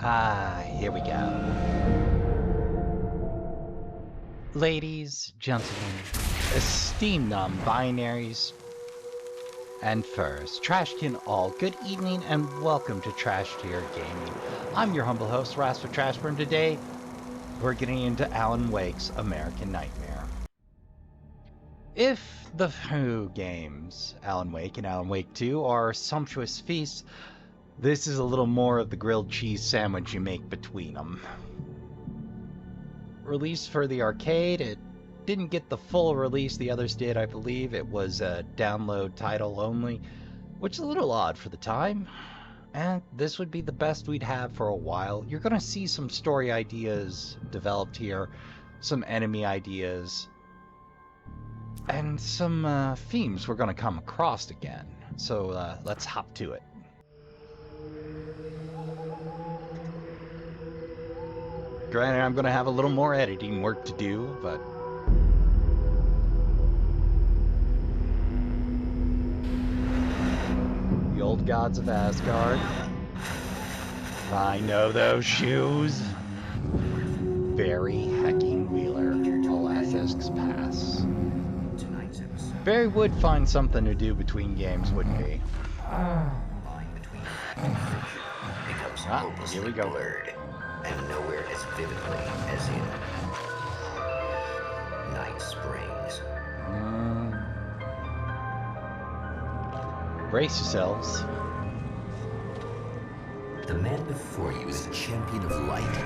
Here we go. Ladies, gentlemen, esteemed non-binaries, and furs, Trashkin all, good evening and welcome to Trashbear Gaming. I'm your humble host, Rasp of Trashbear, and today we're getting into Alan Wake's American Nightmare. If the Who games, Alan Wake and Alan Wake 2, are sumptuous feasts, this is a little more of the grilled cheese sandwich you make between them. Released for the arcade, it didn't get the full release the others did, I believe. It was a download title only, which is a little odd for the time. And this would be the best we'd have for a while. You're going to see some story ideas developed here, some enemy ideas, and some themes we're going to come across again. So let's hop to it. Granted, I'm going to have a little more editing work to do, but the old gods of Asgard. I know those shoes. Barry hecking Wheeler, all assets pass. Barry would find something to do between games, wouldn't he? Here we go. Blurred, and nowhere as vividly as in Night Springs. Brace yourselves. The man before you is a champion of light.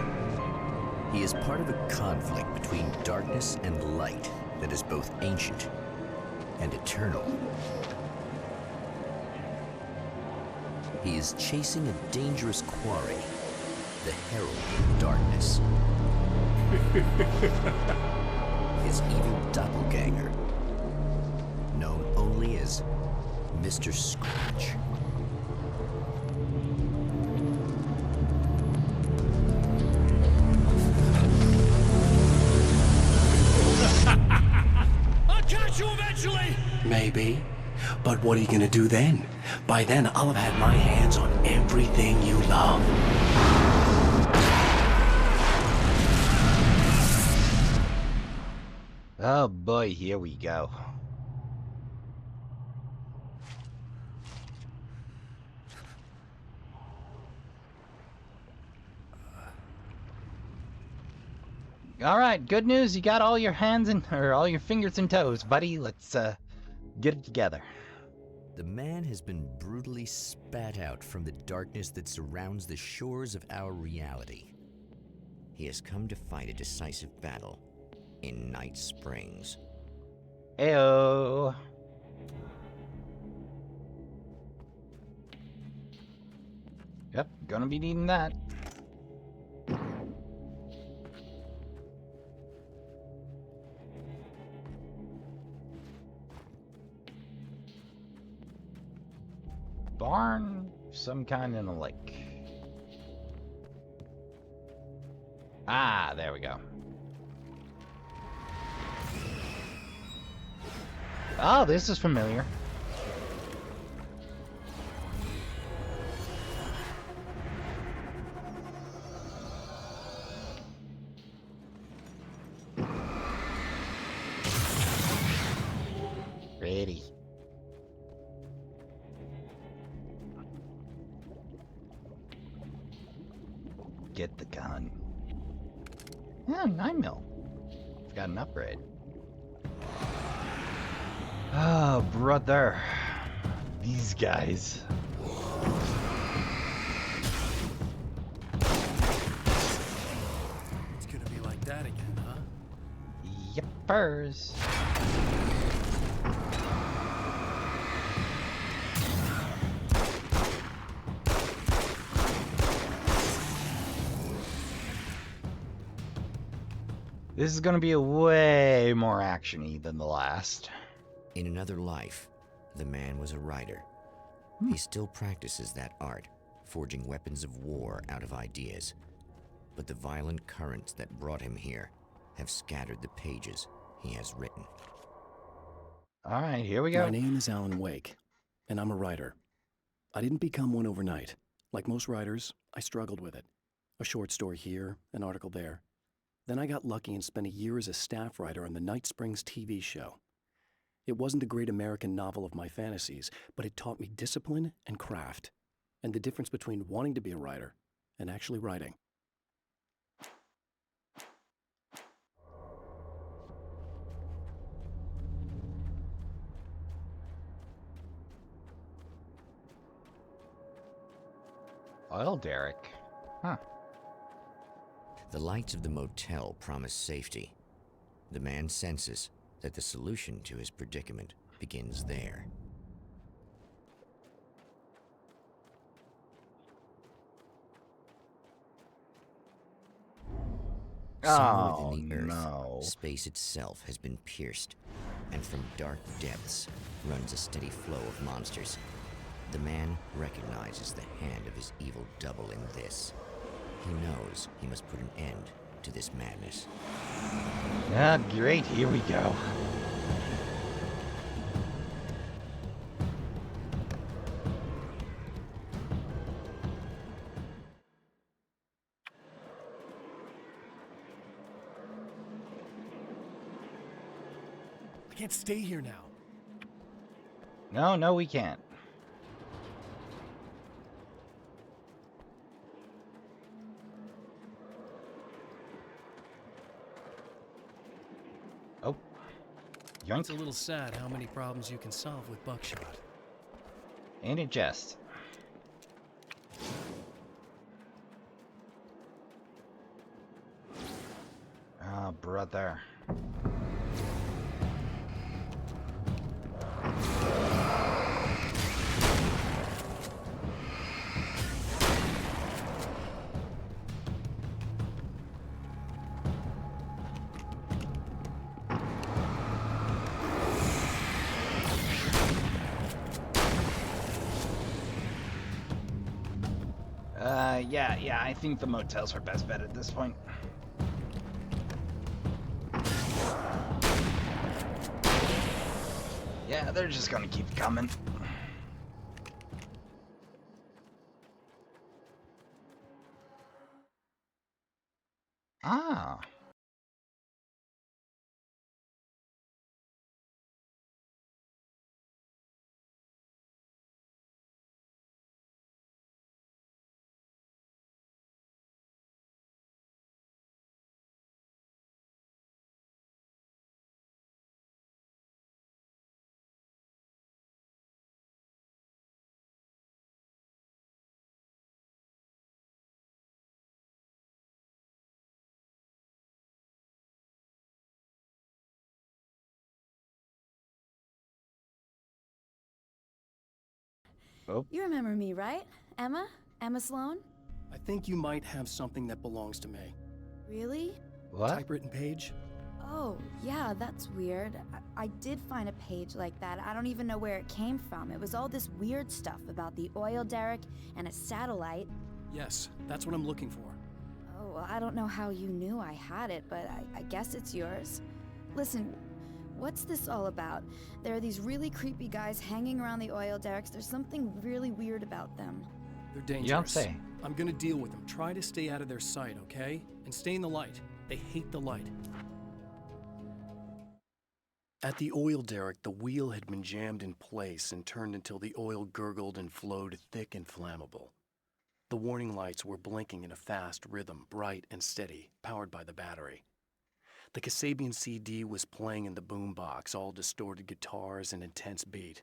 He is part of a conflict between darkness and light that is both ancient and eternal. He is chasing a dangerous quarry, the Herald of Darkness. His evil doppelganger, known only as Mr. Scratch. I'll catch you eventually! Maybe. But what are you gonna do then? By then, I'll have had my hands on everything you love. Oh boy, here we go. All right, good news. You got all your hands and or all your fingers and toes, buddy. Let's get it together. The man has been brutally spat out from the darkness that surrounds the shores of our reality. He has come to fight a decisive battle in Night Springs. Ayo. Yep, gonna be needing that. Barn, some kind in a lake. Ah, there we go. Oh, this is familiar. Ready. Get the gun. Yeah, 9mm. I've got an upgrade. Oh, brother. These guys. It's gonna be like that again, huh? Yuppers. This is gonna be a way more action-y than the last. In another life, the man was a writer. He still practices that art, forging weapons of war out of ideas. But the violent currents that brought him here have scattered the pages he has written. All right, here we go. My name is Alan Wake, and I'm a writer. I didn't become one overnight. Like most writers, I struggled with it. A short story here, an article there. Then I got lucky and spent a year as a staff writer on the Night Springs TV show. It wasn't the great American novel of my fantasies, but it taught me discipline and craft, and the difference between wanting to be a writer and actually writing. Oil derrick. Huh. The lights of the motel promise safety. The man senses that the solution to his predicament begins there. Somewhere Oh, within the earth, no. space itself has been pierced, and from dark depths runs a steady flow of monsters. The man recognizes the hand of his evil double in this. He knows he must put an end to this madness. Ah, great. Here we go. I can't stay here now. No, we can't. Oh. Yoink. It's a little sad how many problems you can solve with buckshot. Ain't it just? Ah, brother. Yeah, I think the motel's our best bet at this point. Yeah, they're just gonna keep coming. Ah. Oh. You remember me, right? Emma? Emma Sloan? I think you might have something that belongs to me. Really? What? Typewritten page? Oh, yeah, that's weird. I did find a page like that. I don't even know where it came from. It was all this weird stuff about the oil derrick and a satellite. Yes, that's what I'm looking for. Oh, well, I don't know how you knew I had it, but I guess it's yours. Listen, what's this all about? There are these really creepy guys hanging around the oil derricks. There's something really weird about them. They're dangerous. You don't say. I'm gonna deal with them. Try to stay out of their sight, okay? And stay in the light. They hate the light. At the oil derrick, the wheel had been jammed in place and turned until the oil gurgled and flowed thick and flammable. The warning lights were blinking in a fast rhythm, bright and steady, powered by the battery. The Kasabian CD was playing in the boombox, all distorted guitars and intense beat.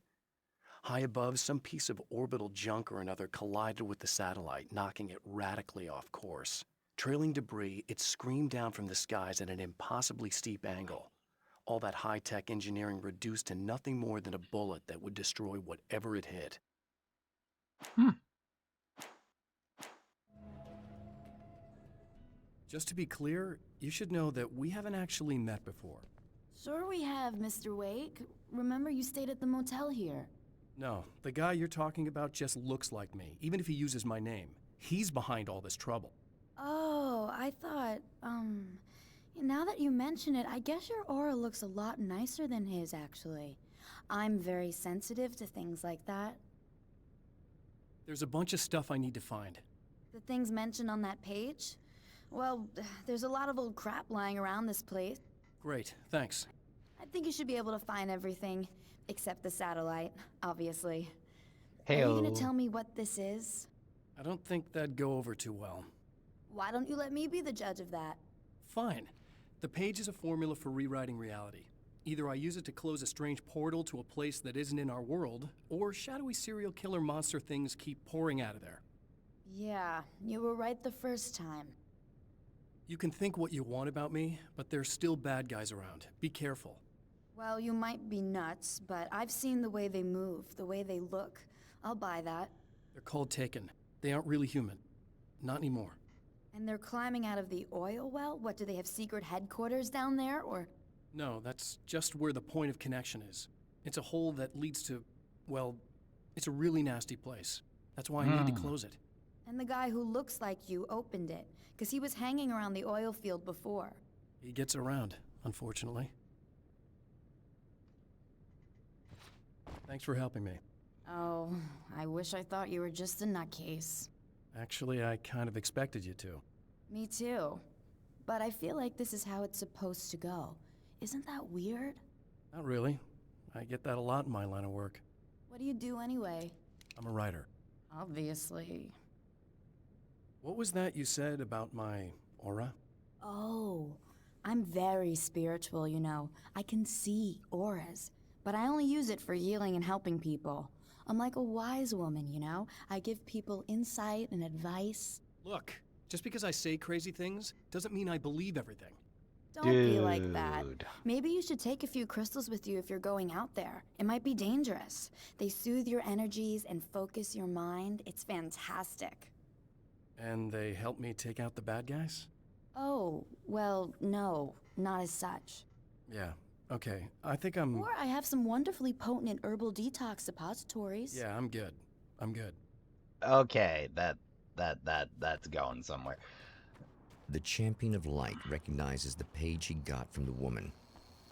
High above, some piece of orbital junk or another collided with the satellite, knocking it radically off course. Trailing debris, it screamed down from the skies at an impossibly steep angle. All that high-tech engineering reduced to nothing more than a bullet that would destroy whatever it hit. Just to be clear, you should know that we haven't actually met before. Sure we have, Mr. Wake. Remember you stayed at the motel here. No, the guy you're talking about just looks like me, even if he uses my name. He's behind all this trouble. Oh, I thought, now that you mention it, I guess your aura looks a lot nicer than his, actually. I'm very sensitive to things like that. There's a bunch of stuff I need to find. The things mentioned on that page? Well, there's a lot of old crap lying around this place. Great, thanks. I think you should be able to find everything, except the satellite, obviously. Are Heyo. you gonna tell me what this is? I don't think that'd go over too well. Why don't you let me be the judge of that? Fine. The page is a formula for rewriting reality. Either I use it to close a strange portal to a place that isn't in our world, or shadowy serial killer monster things keep pouring out of there. Yeah, you were right the first time. You can think what you want about me, but there's still bad guys around. Be careful. Well, you might be nuts, but I've seen the way they move, the way they look. I'll buy that. They're called Taken. They aren't really human. Not anymore. And they're climbing out of the oil well? What, do they have secret headquarters down there, or...? No, that's just where the point of connection is. It's a hole that leads to, well, it's a really nasty place. That's why I need to close it. And the guy who looks like you opened it, because he was hanging around the oil field before. He gets around, unfortunately. Thanks for helping me. Oh, I wish I thought you were just a nutcase. Actually, I kind of expected you to. Me too. But I feel like this is how it's supposed to go. Isn't that weird? Not really. I get that a lot in my line of work. What do you do anyway? I'm a writer. Obviously. What was that you said about my aura? Oh, I'm very spiritual, you know. I can see auras, but I only use it for healing and helping people. I'm like a wise woman, you know? I give people insight and advice. Look, just because I say crazy things doesn't mean I believe everything. Don't be like that. Maybe you should take a few crystals with you if you're going out there. It might be dangerous. They soothe your energies and focus your mind. It's fantastic. And they help me take out the bad guys? Oh, well, no, not as such. Yeah, okay. I think I'm... Or I have some wonderfully potent herbal detox suppositories. Yeah, I'm good. I'm good. Okay, that's going somewhere. The Champion of Light recognizes the page he got from the woman.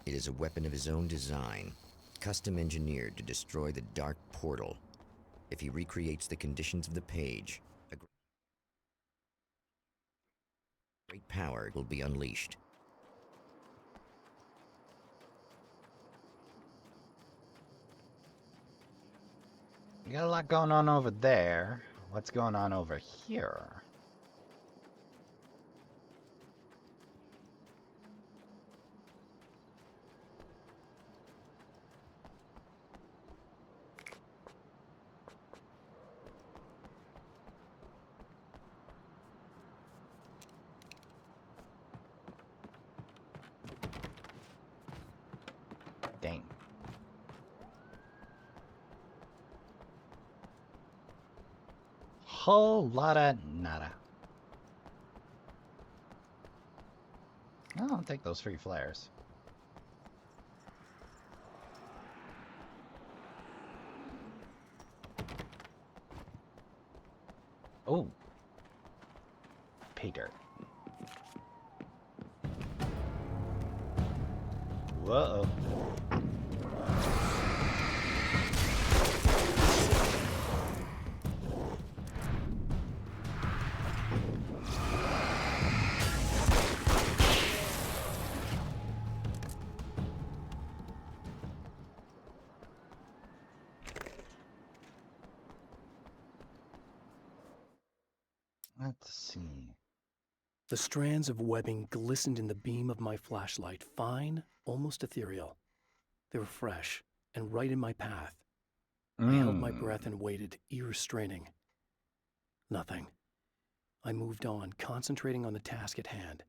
It is a weapon of his own design, custom engineered to destroy the dark portal. If he recreates the conditions of the page, a great power will be unleashed. You got a lot going on over there. What's going on over here? Dang. Whole lot of nada. I'll take those free flares. Oh. Pay dirt. Whoa. Let's see. The strands of webbing glistened in the beam of my flashlight, fine, almost ethereal. They were fresh and right in my path. I held my breath and waited, ears straining. Nothing. I moved on, concentrating on the task at hand.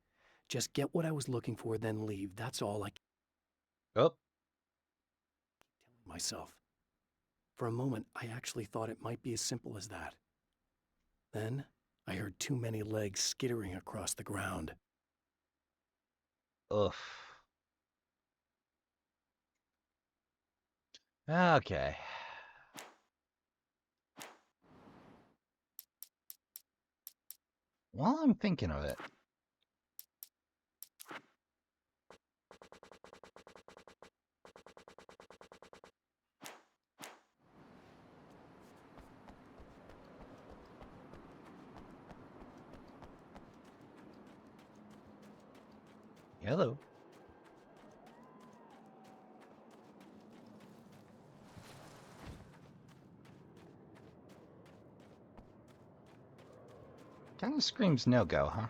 Just get what I was looking for, then leave. That's all I kept Oh. telling myself. For a moment, I actually thought it might be as simple as that. Then, I heard too many legs skittering across the ground. Oof. Okay. While I'm thinking of it, Hello. Kind of screams no-go, huh?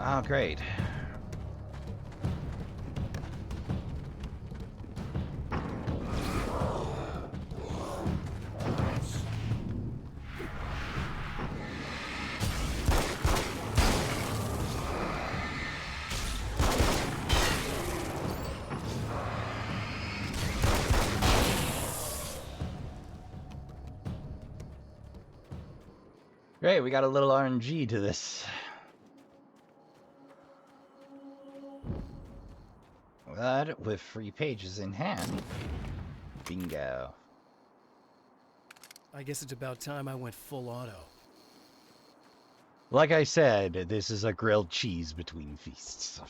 Oh, great. Great, we got a little RNG to this. But with 3 pages in hand, bingo. I guess it's about time I went full auto. Like I said, this is a grilled cheese between feasts.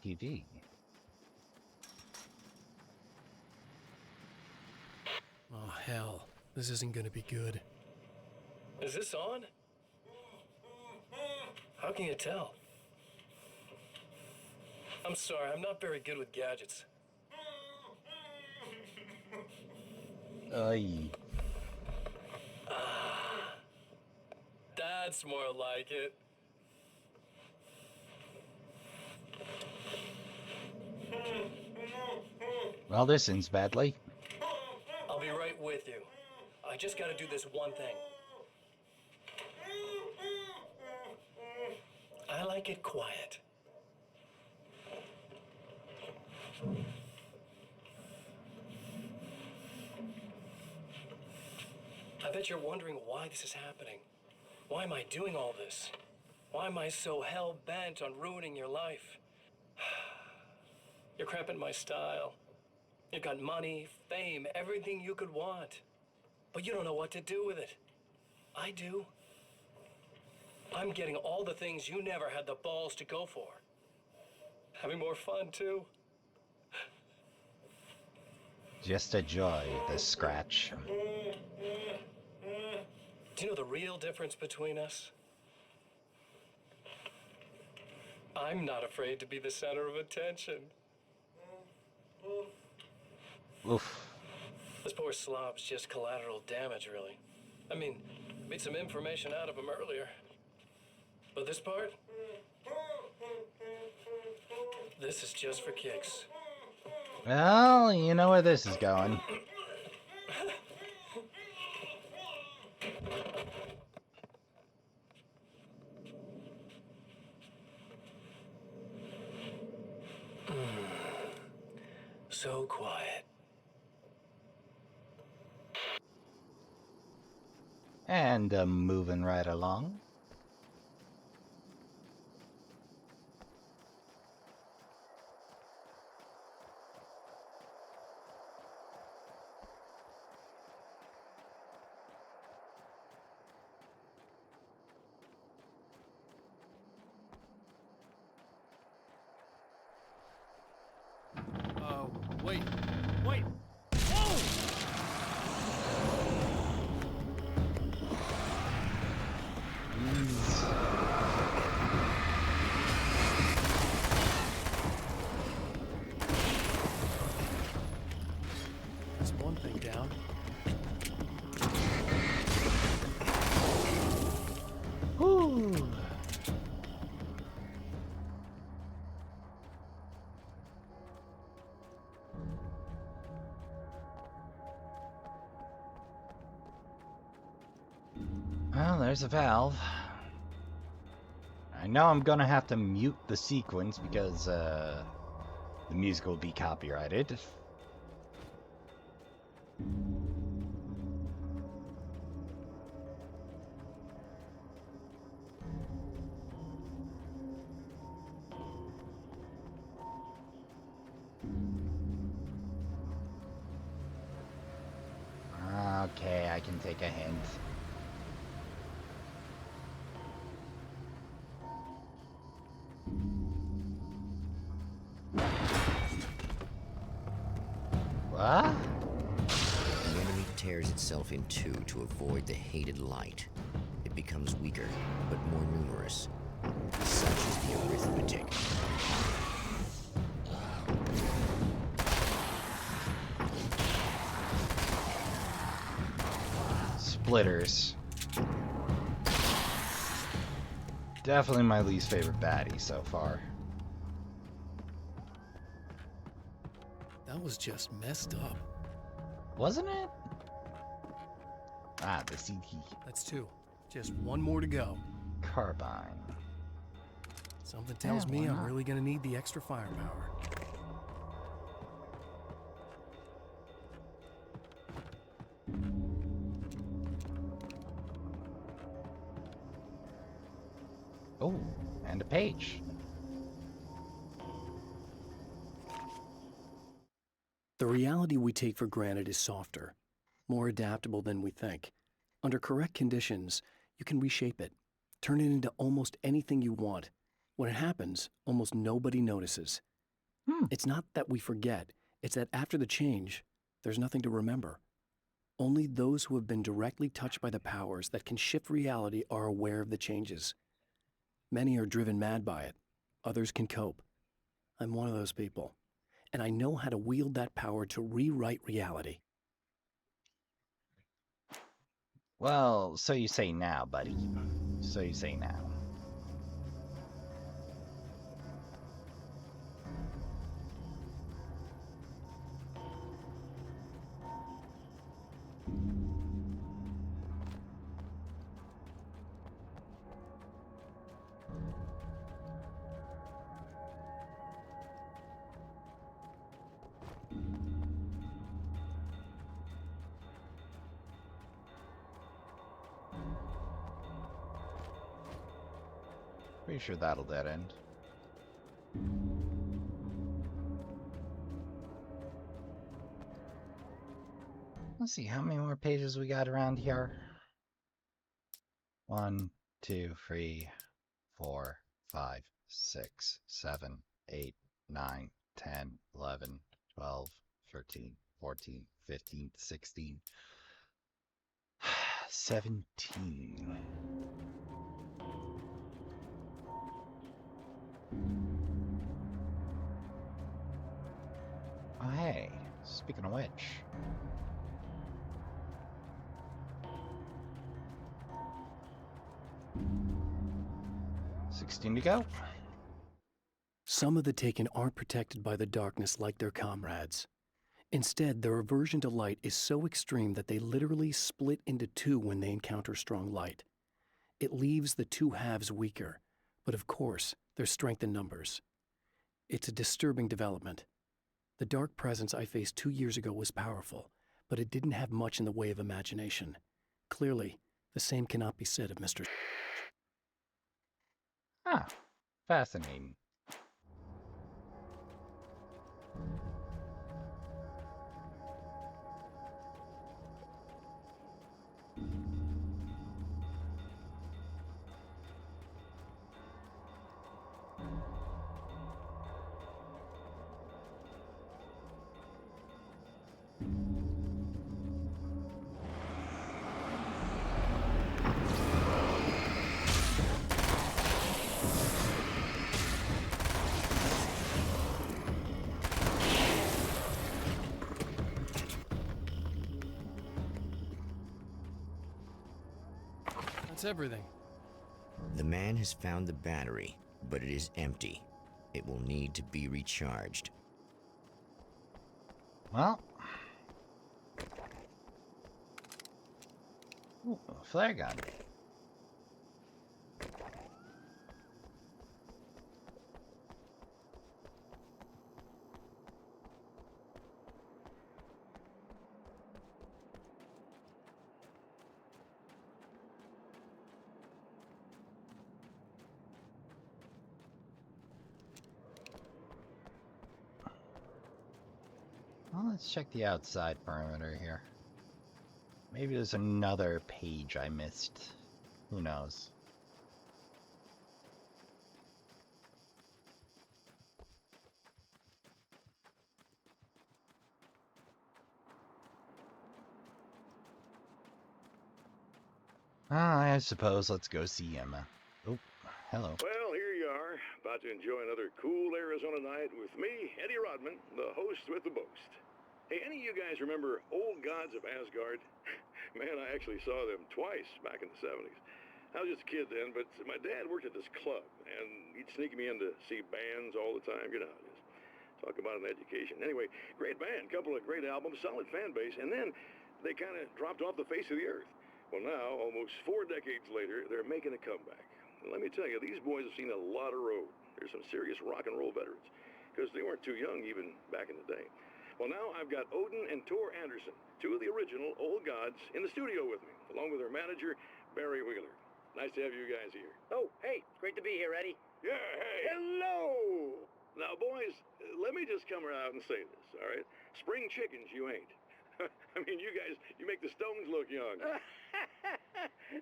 TV. Oh, hell. This isn't gonna be good. Is this on? How can you tell? I'm sorry, I'm not very good with gadgets. Aye. That's more like it. Well, this ends badly. I'll be right with you. I just gotta do this one thing. I like it quiet. I bet you're wondering why this is happening. Why am I doing all this? Why am I so hell-bent on ruining your life? You're cramping my style. You've got money, fame, everything you could want. But you don't know what to do with it. I do. I'm getting all the things you never had the balls to go for. Having more fun, too. Just a joy, the scratch. Do you know the real difference between us? I'm not afraid to be the center of attention. Oof. This poor slob's just collateral damage, really. I mean, made some information out of him earlier. But this part? This is just for kicks. Well, you know where this is going. So quiet. And moving right along. Wait. Wait. Whoa! That's one thing down. Whew. Well, there's a valve. I know I'm gonna have to mute the sequence because, The music will be copyrighted. Okay, I can take a hint. What? The enemy tears itself in two to avoid the hated light. It becomes weaker, but more numerous. Such is the arithmetic. Splitters. Definitely my least favorite baddie so far. That was just messed up. Wasn't it? Ah, the CT. That's 2. Just 1 more to go. Carbine. Something tells Yeah, me why I'm not? really gonna need the extra firepower. Oh, and a page. The reality we take for granted is softer, more adaptable than we think. Under correct conditions, you can reshape it, turn it into almost anything you want. When it happens, almost nobody notices. It's not that we forget, it's that after the change, there's nothing to remember. Only those who have been directly touched by the powers that can shift reality are aware of the changes. Many are driven mad by it. Others can cope. I'm one of those people. And I know how to wield that power to rewrite reality. Well, so you say now, buddy. So you say now. Pretty sure that'll dead end. Let's see how many more pages we got around here. 1, 2, 3, 4, 5, 6, 7, 8, 9, 10, 11, 12, 13, 14, 15, 16, 17. Oh, hey, speaking of which. $16 to go. Some of the Taken aren't protected by the darkness like their comrades. Instead, their aversion to light is so extreme that they literally split into 2 when they encounter strong light. It leaves the 2 halves weaker, but of course, there's strength in numbers. It's a disturbing development. The dark presence I faced 2 years ago was powerful, but it didn't have much in the way of imagination. Clearly, the same cannot be said of Mr. Ah, fascinating. That's everything. The man has found the battery, but it is empty. It will need to be recharged. Well. Ooh, a flare gun. let's check the outside perimeter here. Maybe there's another page I missed. Who knows? I suppose let's go see Emma. Oh, hello. Well, here you are, about to enjoy another cool Arizona night with me, Eddie Rodman, the host with the boast. Hey, any of you guys remember Old Gods of Asgard? Man, I actually saw them twice back in the 70s. I was just a kid then, but my dad worked at this club, and he'd sneak me in to see bands all the time. You know how it is. Talk about an education. Anyway, great band, couple of great albums, solid fan base, and then they kind of dropped off the face of the earth. Well, now, almost 4 decades later, they're making a comeback. And let me tell you, these boys have seen a lot of road. They're some serious rock and roll veterans, because they weren't too young even back in the day. Well, now I've got Odin and Tor Anderson, 2 of the original Old Gods, in the studio with me, along with their manager, Barry Wheeler. Nice to have you guys here. Oh, hey, great to be here, Eddie. Yeah, hey. Hello! Now, boys, let me just come out and say this, all right? Spring chickens, you ain't. I mean, you guys, you make the Stones look young.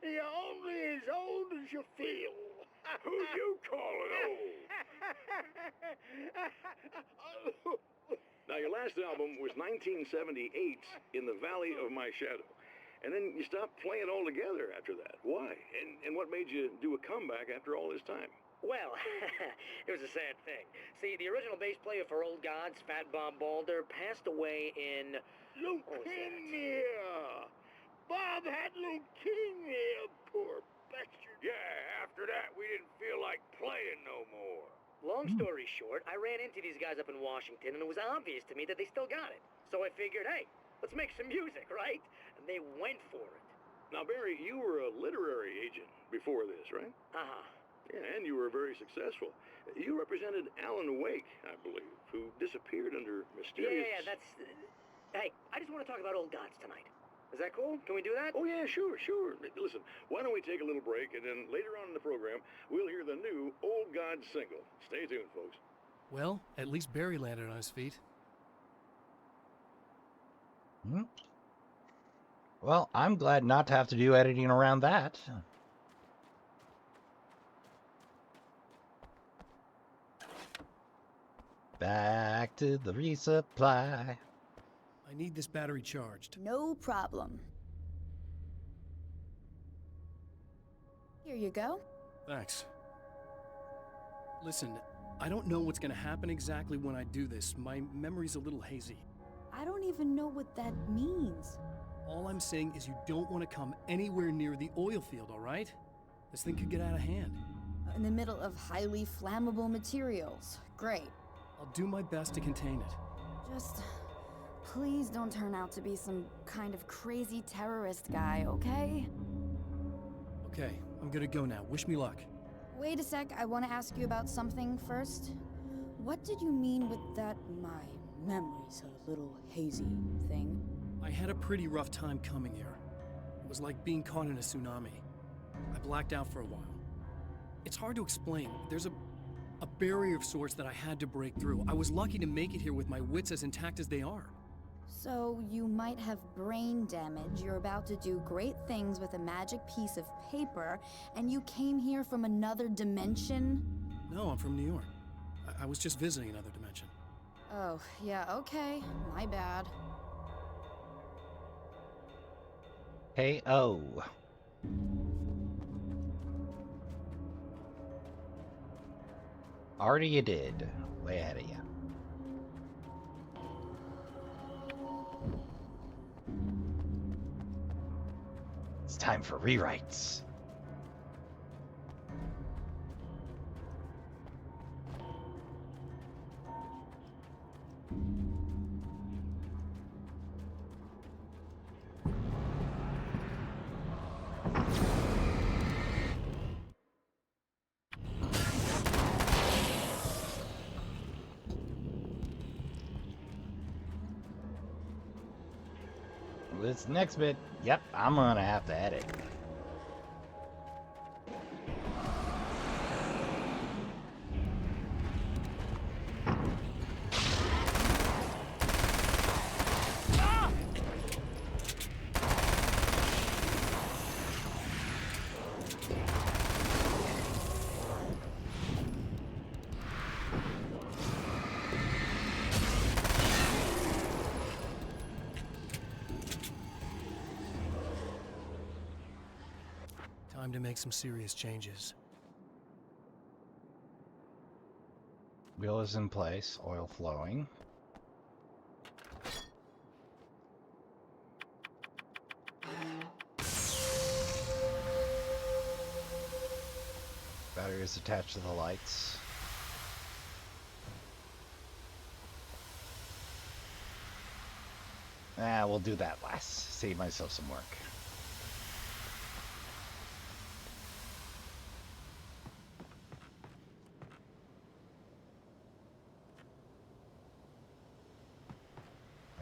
You're only as old as you feel. Who you calling old? Now, your last album was 1978's In the Valley of My Shadow. And then you stopped playing altogether after that. Why? And what made you do a comeback after all this time? Well, it was a sad thing. See, the original bass player for Old Gods, Fat Bob Balder, passed away in... Leukemia! Bob had leukemia, poor bastard. Yeah, after that, we didn't feel like playing no more. Long story short, I ran into these guys up in Washington, and it was obvious to me that they still got it. So I figured, hey, let's make some music, right? And they went for it. Now, Barry, you were a literary agent before this, right? Uh-huh. Yeah, and you were very successful. You represented Alan Wake, I believe, who disappeared under mysterious... Yeah, that's... Hey, I just want to talk about Old Gods tonight. Is that cool? Can we do that? Oh, yeah, sure. Listen, why don't we take a little break, and then later on in the program, we'll hear the new Old Gods single. Stay tuned, folks. Well, at least Barry landed on his feet. Well, I'm glad not to have to do editing around that. Back to the resupply. I need this battery charged. No problem. Here you go. Thanks. Listen, I don't know what's gonna happen exactly when I do this. My memory's a little hazy. I don't even know what that means. All I'm saying is you don't want to come anywhere near the oil field, all right? This thing could get out of hand. In the middle of highly flammable materials. Great. I'll do my best to contain it. Just please don't turn out to be some kind of crazy terrorist guy, okay? Okay, I'm gonna go now. Wish me luck. Wait a sec, I want to ask you about something first. What did you mean with that my memory's a little hazy thing? I had a pretty rough time coming here. It was like being caught in a tsunami. I blacked out for a while. It's hard to explain. There's a barrier of sorts that I had to break through. I was lucky to make it here with my wits as intact as they are. So you might have brain damage, you're about to do great things with a magic piece of paper, and you came here from another dimension? No, I'm from New York. I was just visiting another dimension. Oh, yeah, okay. My bad. K.O. Already you did. Way ahead of you. It's time for rewrites. This next bit, yep, I'm gonna have to edit. Time to make some serious changes. Wheel is in place, oil flowing. Battery is attached to the lights. We'll do that last. Save myself some work.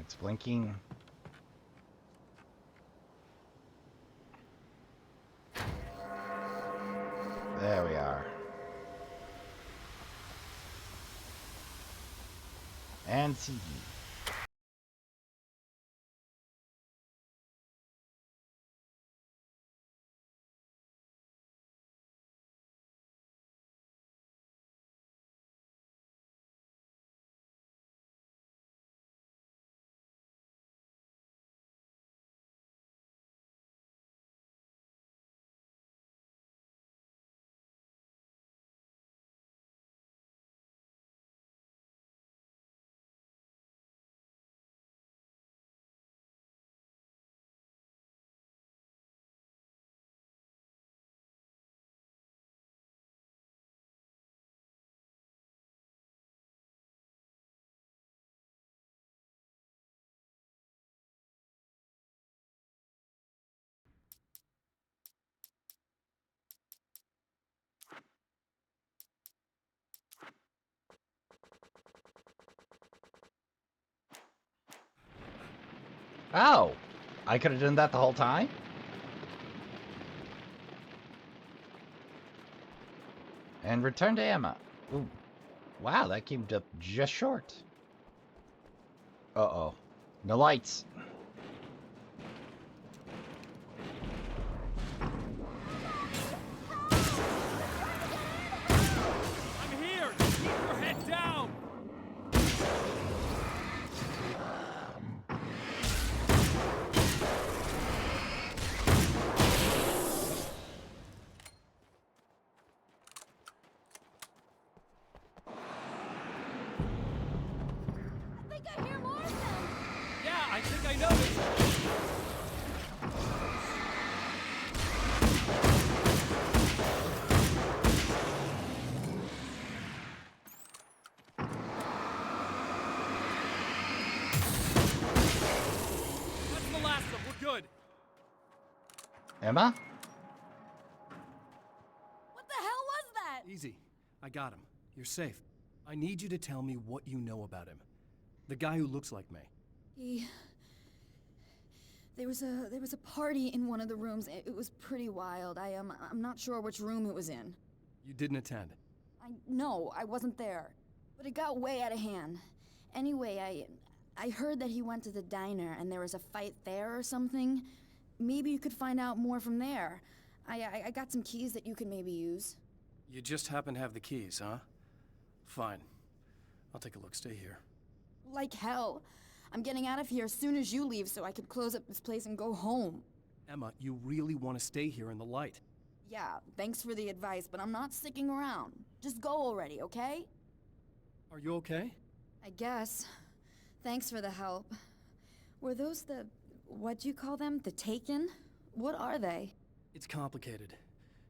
It's blinking. There we are. And CD. Oh! I could have done that the whole time? And return to Emma. Ooh. Wow, that came up just short. Uh-oh. No lights. I'm here! Keep your head down! I think I hear more of them! Yeah, I think I noticed! That's the last of them. We're good. Emma? What the hell was that? Easy. I got him. You're safe. I need you to tell me what you know about him. The guy who looks like me. There was a party in one of the rooms. It was pretty wild. I'm not sure which room it was in. You didn't attend. No, I wasn't there. But it got way out of hand. Anyway, I heard that he went to the diner and there was a fight there or something. Maybe you could find out more from there. I got some keys that you could maybe use. You just happen to have the keys, huh? Fine. I'll take a look. Stay here. Like hell. I'm getting out of here as soon as you leave so I could close up this place and go home. Emma, you really want to stay here in the light. Yeah, thanks for the advice, but I'm not sticking around. Just go already, okay? Are you okay? I guess. Thanks for the help. Were those what'd you call them? The Taken? What are they? It's complicated.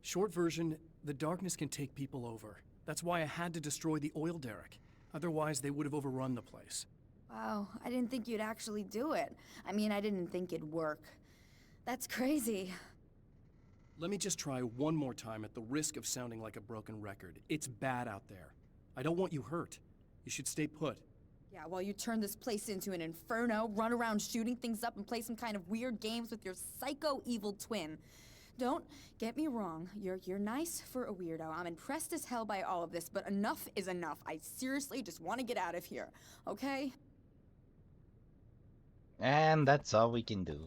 Short version, the darkness can take people over. That's why I had to destroy the oil derrick. Otherwise, they would have overrun the place. Wow, I didn't think you'd actually do it. I mean, I didn't think it'd work. That's crazy. Let me just try one more time at the risk of sounding like a broken record. It's bad out there. I don't want you hurt. You should stay put. Yeah, while you turn this place into an inferno, run around shooting things up and play some kind of weird games with your psycho evil twin. Don't get me wrong, you're nice for a weirdo. I'm impressed as hell by all of this, but enough is enough. I seriously just want to get out of here, okay? And that's all we can do.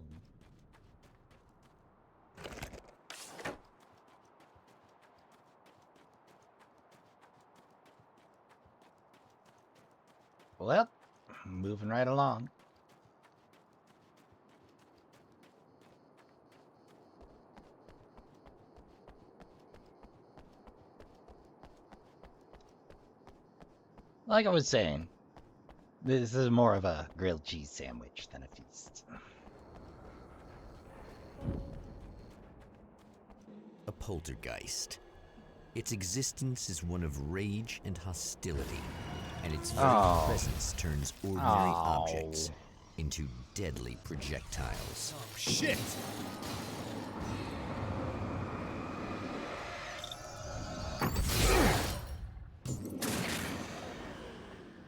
Well, moving right along. Like I was saying, this is more of a grilled cheese sandwich than a feast. A poltergeist. Its existence is one of rage and hostility, and its very presence turns ordinary objects into deadly projectiles. Oh, shit!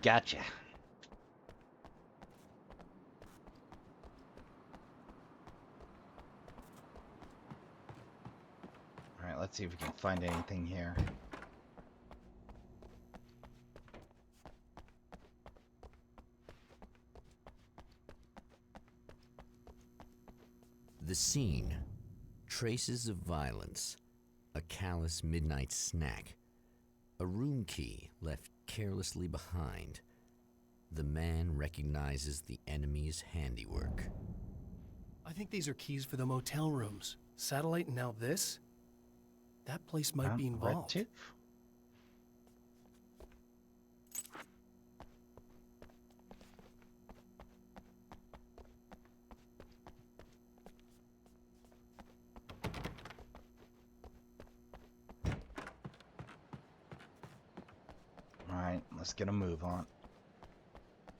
Gotcha. Alright, let's see if we can find anything here. The scene. Traces of violence. A callous midnight snack. A room key left carelessly behind. The man recognizes the enemy's handiwork. I think these are keys for the motel rooms. Satellite and now this? That place might be Red involved. tooth. Alright, let's get a move on.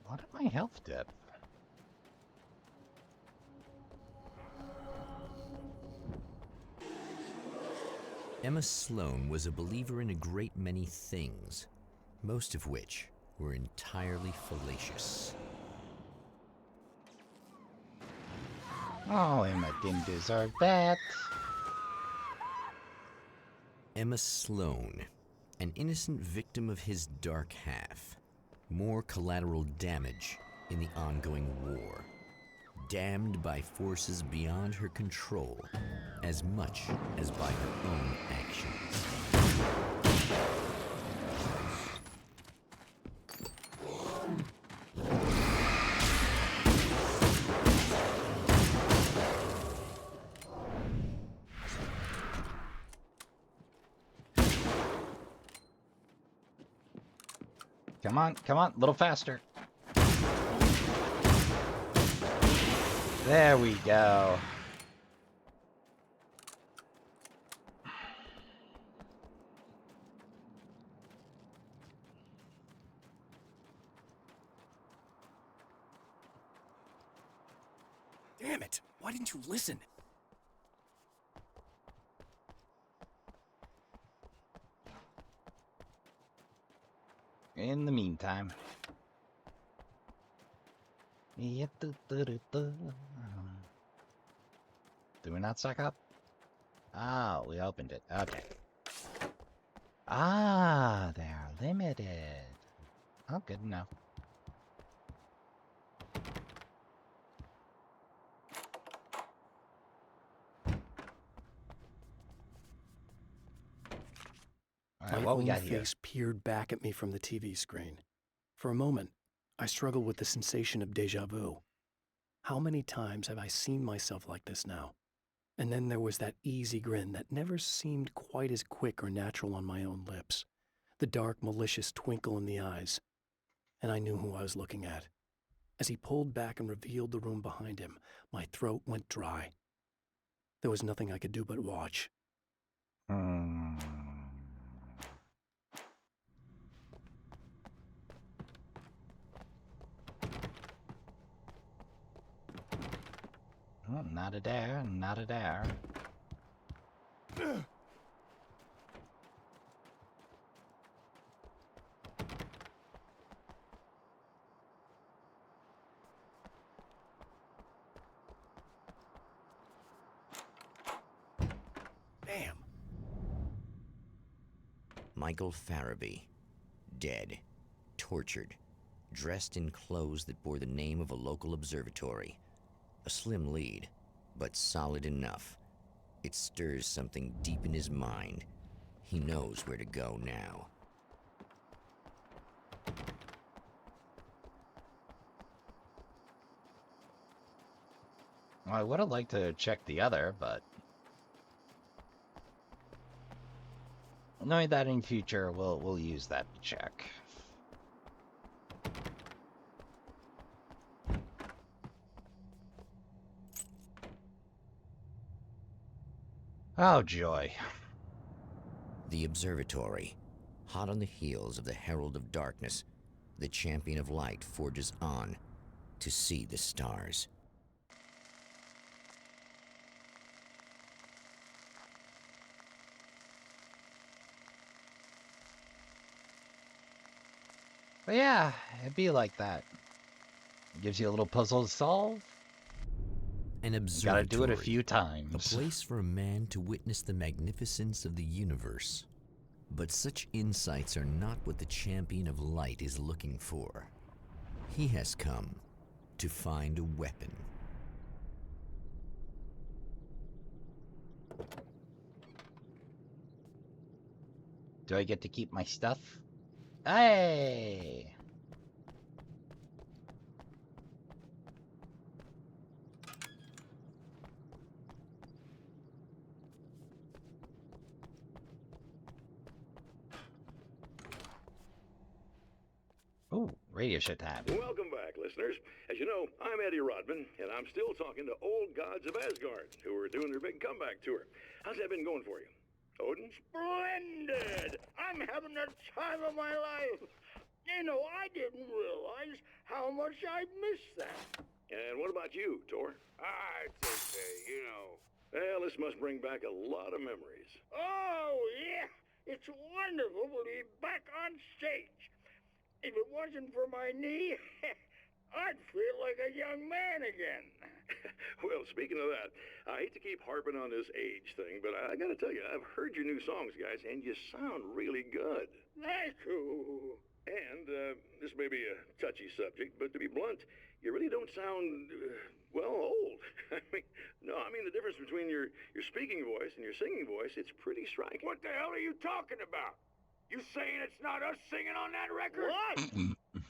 What did my health dip? Emma Sloan was a believer in a great many things, most of which were entirely fallacious. Oh, Emma didn't deserve that. Emma Sloan, an innocent victim of his dark half. More collateral damage in the ongoing war. Damned by forces beyond her control, as much as by her own actions. Come on, a little faster. There we go. Damn it! Why didn't you listen? In the meantime. Do we not suck up? Oh, we opened it. Okay. Ah, they're limited. Oh, good enough. All right, My what we own got here? face peered back at me from the TV screen. For a moment, I struggled with the sensation of déjà vu. How many times have I seen myself like this now? And then there was that easy grin that never seemed quite as quick or natural on my own lips. The dark, malicious twinkle in the eyes. And I knew who I was looking at. As he pulled back and revealed the room behind him, my throat went dry. There was nothing I could do but watch. Hmm. Oh, not a dare, not a dare. Damn. Michael Farabee, dead, tortured, dressed in clothes that bore the name of a local observatory. A slim lead, but solid enough. It stirs something deep in his mind. He knows where to go now. Well, I would have liked to check the other, but knowing that in future, we'll use that to check. Oh, joy. The observatory. Hot on the heels of the Herald of Darkness, the Champion of Light forges on to see the stars. But yeah, it'd be like that. Gives you a little puzzle to solve. An You observatory. gotta do it a few A times. place for a man to witness the magnificence of the universe. But such insights are not what the Champion of Light is looking for. He has come to find a weapon. Do I get to keep my stuff? Hey! Ooh, radio show time. Welcome back, listeners. As you know, I'm Eddie Rodman, and I'm still talking to old gods of Asgard, who are doing their big comeback tour. How's that been going for you? Odin? Splendid! I'm having the time of my life. You know, I didn't realize how much I'd missed that. And what about you, Tor? It's okay, you know. Well, this must bring back a lot of memories. Oh, yeah. It's wonderful to be back on stage. If it wasn't for my knee, I'd feel like a young man again. Well, speaking of that, I hate to keep harping on this age thing, but I gotta tell you, I've heard your new songs, guys, and you sound really good. Thank you. And this may be a touchy subject, but to be blunt, you really don't sound, well, old. I mean the difference between your speaking voice and your singing voice, it's pretty striking. What the hell are you talking about? You saying it's not us singing on that record? What?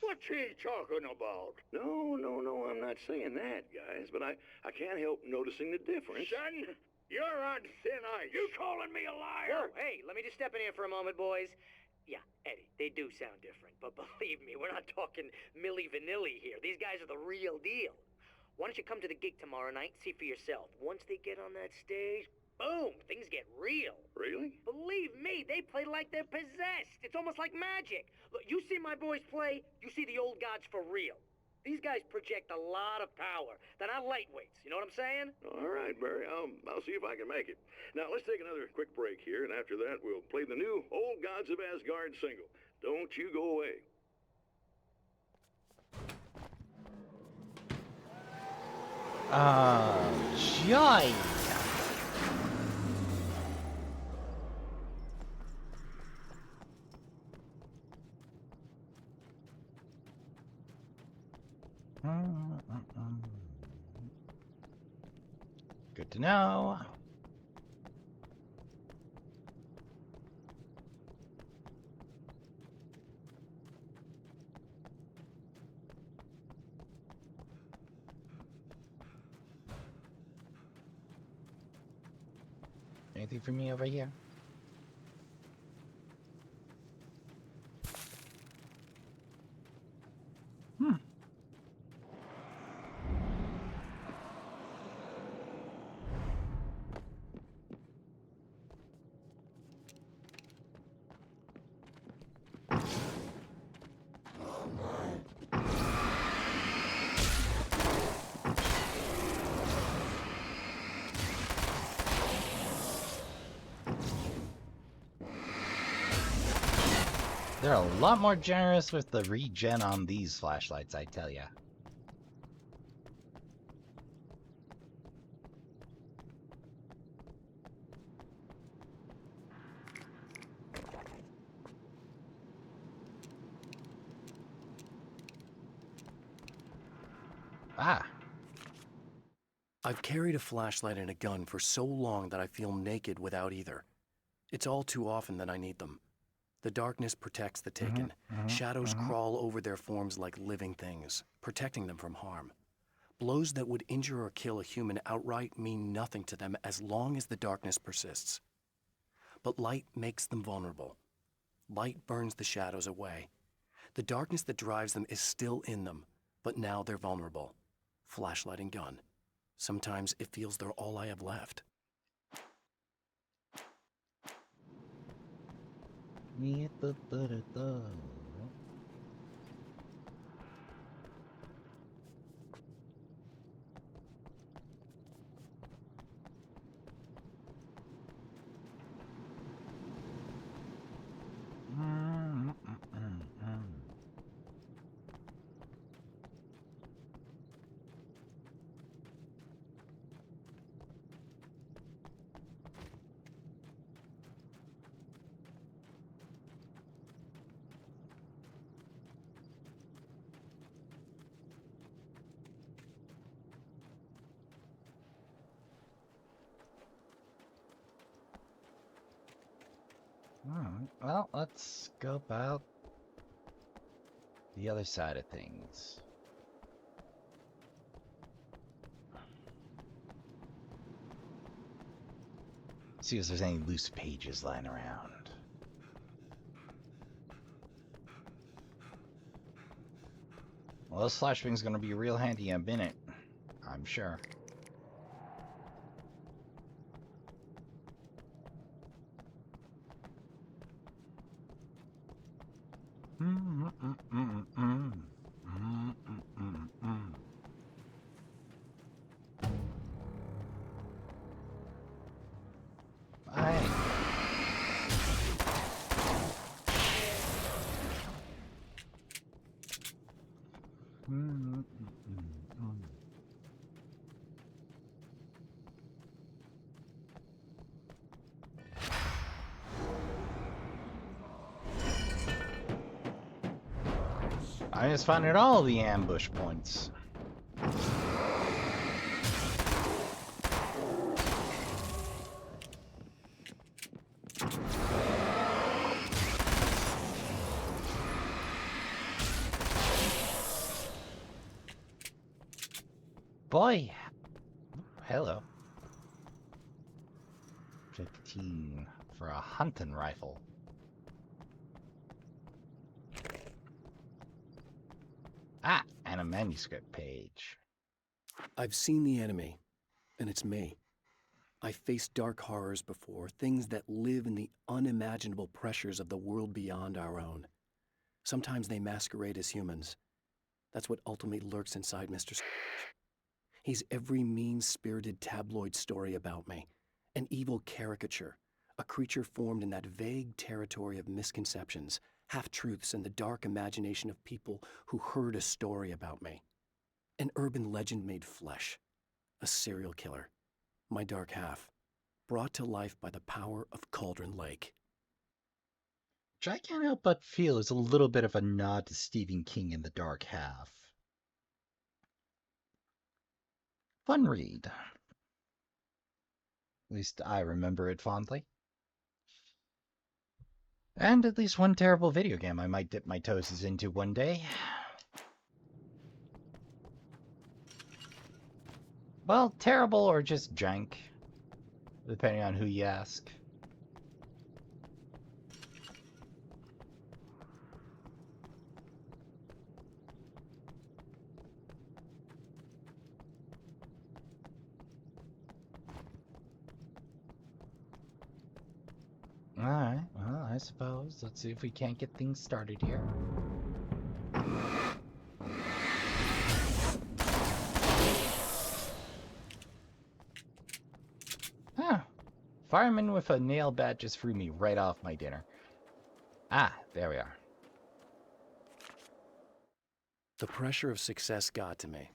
What's he talking about? No, I'm not saying that, guys, but I can't help noticing the difference. Son, you're on thin ice. You calling me a liar? Whoa, hey, let me just step in here for a moment, boys. Yeah, Eddie, they do sound different, but believe me, we're not talking Milli Vanilli here. These guys are the real deal. Why don't you come to the gig tomorrow night and see for yourself? Once they get on that stage, boom, things get real. Really? Believe me, they play like they're possessed. It's almost like magic. Look, you see my boys play, you see the old gods for real. These guys project a lot of power. They're not lightweights, you know what I'm saying? All right, Barry, I'll see if I can make it. Now, let's take another quick break here, and after that, we'll play the new Old Gods of Asgard single. Don't you go away. Joy! Good to know. Anything for me over here? They're a lot more generous with the regen on these flashlights, I tell ya. Ah. I've carried a flashlight and a gun for so long that I feel naked without either. It's all too often that I need them. The darkness protects the taken. Shadows crawl over their forms like living things, protecting them from harm. Blows that would injure or kill a human outright mean nothing to them as long as the darkness persists. But light makes them vulnerable. Light burns the shadows away. The darkness that drives them is still in them, but now they're vulnerable. Flashlight and gun. Sometimes it feels they're all I have left. Well, let's scope out the other side of things. See if there's any loose pages lying around. Well, this flashbang's gonna be real handy in a minute, I'm sure. I just found out all the ambush points. Boy! Hello. 15 for a hunting rifle. Ah, and a manuscript page. I've seen the enemy, and it's me. I've faced dark horrors before, things that live in the unimaginable pressures of the world beyond our own. Sometimes they masquerade as humans. That's what ultimately lurks inside Mr. He's every mean-spirited tabloid story about me, an evil caricature, a creature formed in that vague territory of misconceptions, half-truths, and the dark imagination of people who heard a story about me. An urban legend made flesh, a serial killer, my dark half, brought to life by the power of Cauldron Lake. Which I can't help but feel is a little bit of a nod to Stephen King in The Dark Half. Fun read. At least I remember it fondly. And at least one terrible video game I might dip my toes into one day. Well, terrible or just jank, depending on who you ask. Alright, well, I suppose. Let's see if we can't get things started here. Huh. Fireman with a nail bat just threw me right off my dinner. Ah, there we are. The pressure of success got to me.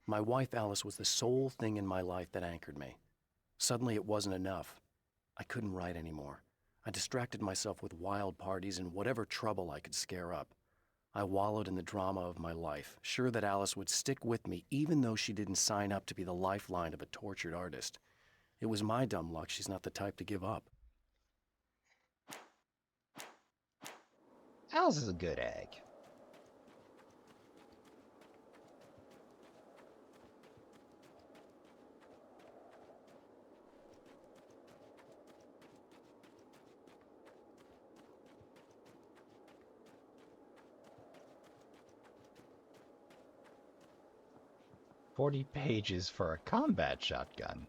My wife Alice was the sole thing in my life that anchored me. Suddenly it wasn't enough. I couldn't write anymore. I distracted myself with wild parties and whatever trouble I could scare up. I wallowed in the drama of my life, sure that Alice would stick with me even though she didn't sign up to be the lifeline of a tortured artist. It was my dumb luck she's not the type to give up. Alice is a good egg. "40 pages for a combat shotgun.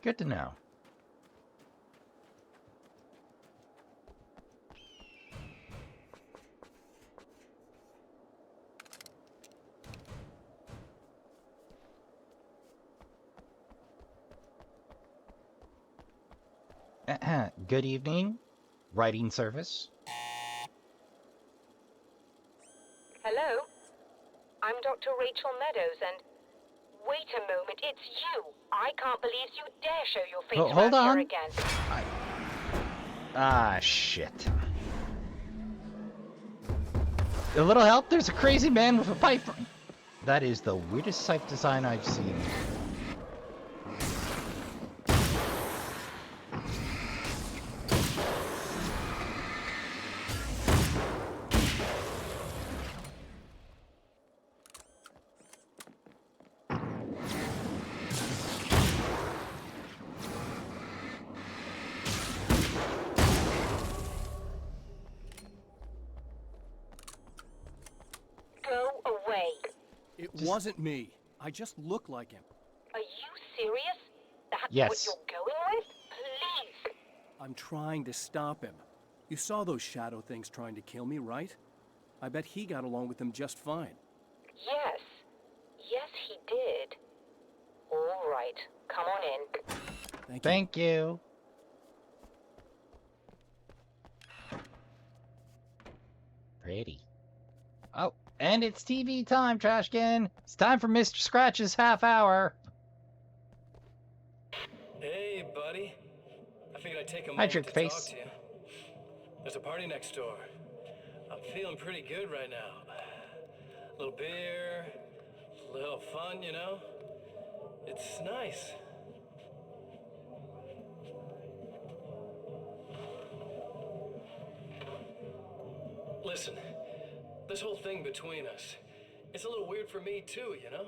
Good to know." Good evening, writing service. Hello? I'm Dr. Rachel Meadows, and... Wait a moment, it's you! I can't believe you dare show your face Hold around on. here again. Ah, shit. A little help? There's a crazy man with a pipe. That is the weirdest site design I've seen. Go away. It wasn't me. I just look like him. Are you serious? That's what Yes. you're going with? Please! I'm trying to stop him. You saw those shadow things trying to kill me, right? I bet he got along with them just fine. Yes. Yes, he did. All right. Come on in. Thank you. Thank you. Pretty. Oh, and it's TV time, Trashkin. It's time for Mr. Scratch's half hour. Hey, buddy. I figured I'd take a Hi, moment jerk to face. talk to you. There's a party next door. I'm feeling pretty good right now. A little beer, a little fun, you know? It's nice. Listen, this whole thing between us, it's a little weird for me too, you know?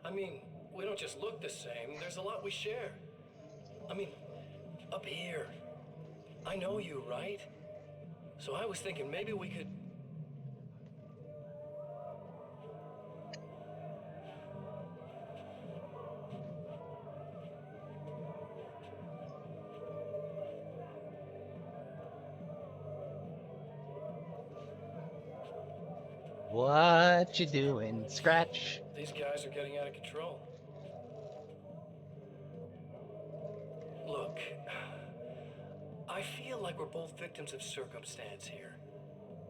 I mean, we don't just look the same, there's a lot we share. I mean, up here, I know you, right? So I was thinking maybe we could... What you doing, Scratch? These guys are getting out of control. Look, I feel like we're both victims of circumstance here.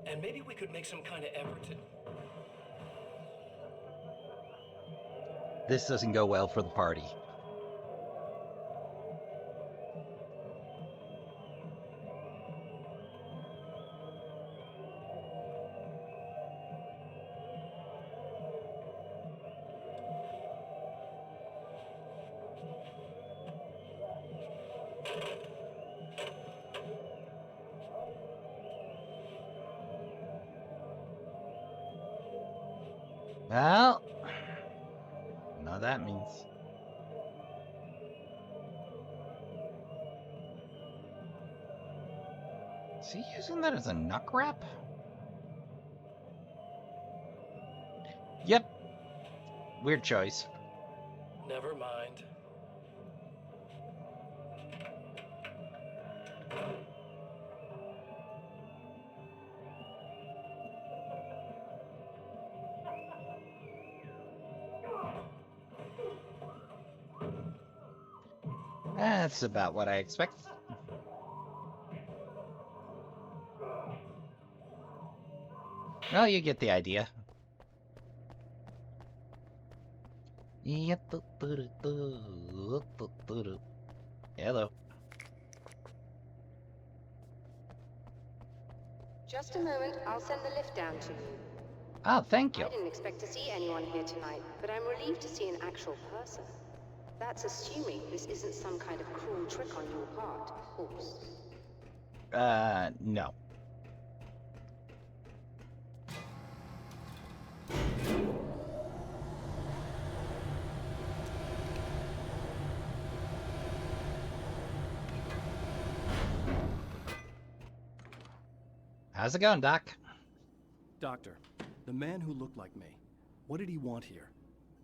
And maybe we could make some kind of effort to... This doesn't go well for the party. Well, no, that means. Is he using that as a knuck wrap? Yep. Weird choice. Never mind. That's about what I expect. Well, you get the idea. Hello. Just a moment, I'll send the lift down to you. Oh, thank you. I didn't expect to see anyone here tonight, but I'm relieved to see an actual person. That's assuming this isn't some kind of cruel trick on your part, of course. No. How's it going, Doc? Doctor, the man who looked like me, what did he want here?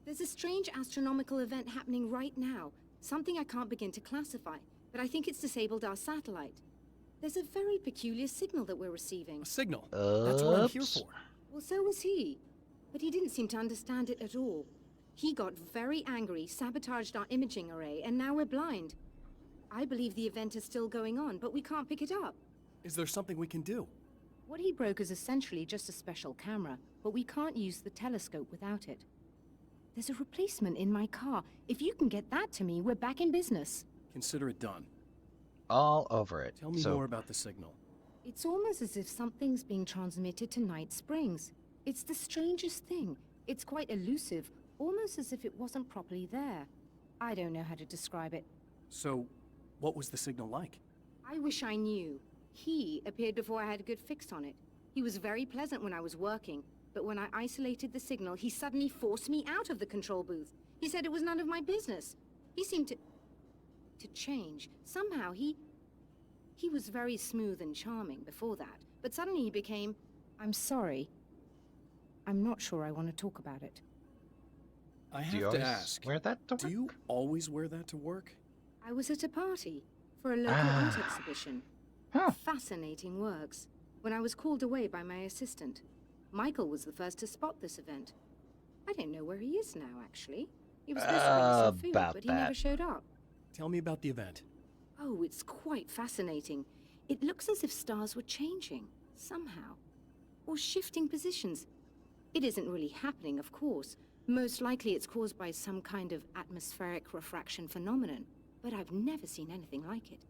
There's a strange astronomical event happening right now. Something I can't begin to classify, but I think it's disabled our satellite. There's a very peculiar signal that we're receiving. A signal? That's what I'm here Oops. for. Well, so was he. But he didn't seem to understand it at all. He got very angry, sabotaged our imaging array, and now we're blind. I believe the event is still going on, but we can't pick it up. Is there something we can do? What he broke is essentially just a special camera, but we can't use the telescope without it. There's a replacement in my car. If you can get that to me, we're back in business. Consider it done. All over it. Tell me more about the signal. It's almost as if something's being transmitted to Night Springs. It's the strangest thing. It's quite elusive, almost as if it wasn't properly there. I don't know how to describe it. So, what was the signal like? I wish I knew. He appeared before I had a good fix on it. He was very pleasant when I was working, but when I isolated the signal, he suddenly forced me out of the control booth. He said it was none of my business. He seemed to change. Somehow he was very smooth and charming before that, but suddenly he became, I'm sorry. I'm not sure I want to talk about it. I have to ask, wear that to work? Do you always wear that to work? I was at a party for a local art exhibition. Fascinating works. When I was called away by my assistant, Michael was the first to spot this event. I don't know where he is now, actually. He was supposed to bring us some food, but he never showed up. Tell me about the event. Oh, it's quite fascinating. It looks as if stars were changing, somehow. Or shifting positions. It isn't really happening, of course. Most likely it's caused by some kind of atmospheric refraction phenomenon. But I've never seen anything like it.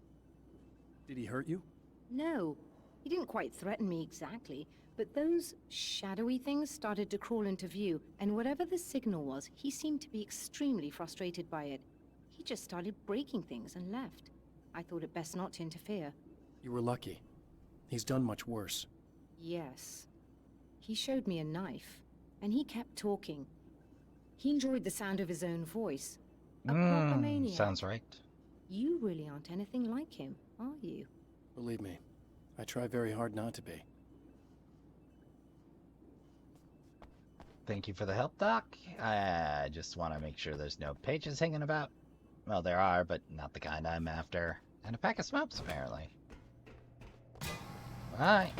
Did he hurt you? No. He didn't quite threaten me exactly, but those shadowy things started to crawl into view, and whatever the signal was, he seemed to be extremely frustrated by it. He just started breaking things and left. I thought it best not to interfere. You were lucky. He's done much worse. Yes. He showed me a knife, and he kept talking. He enjoyed the sound of his own voice. A proper maniac. Sounds right. You really aren't anything like him, are you? Believe me, I try very hard not to be. Thank you for the help, Doc. I just want to make sure there's no pages hanging about. Well, there are, but not the kind I'm after. And a pack of smokes, apparently. Alright.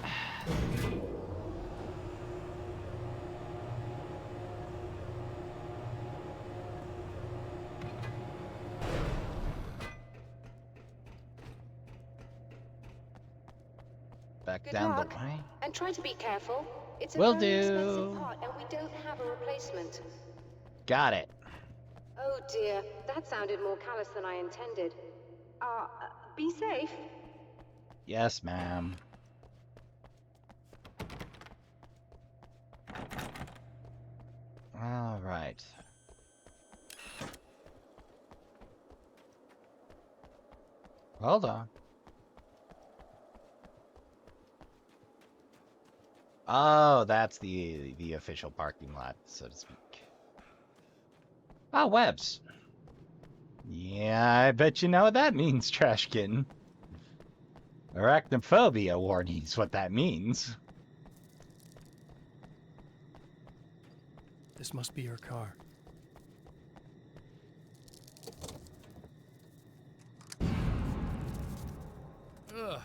Back Good down luck. the way. And try to be careful. It's a Will very do. expensive part, and we don't have a replacement. Got it. Oh dear, that sounded more callous than I intended. Be safe. Yes, ma'am. All right. Hold on. Oh, that's the official parking lot, so to speak. Ah, webs. Yeah, I bet you know what that means, Trash Kitten. Arachnophobia warning's what that means. This must be her car. Ugh.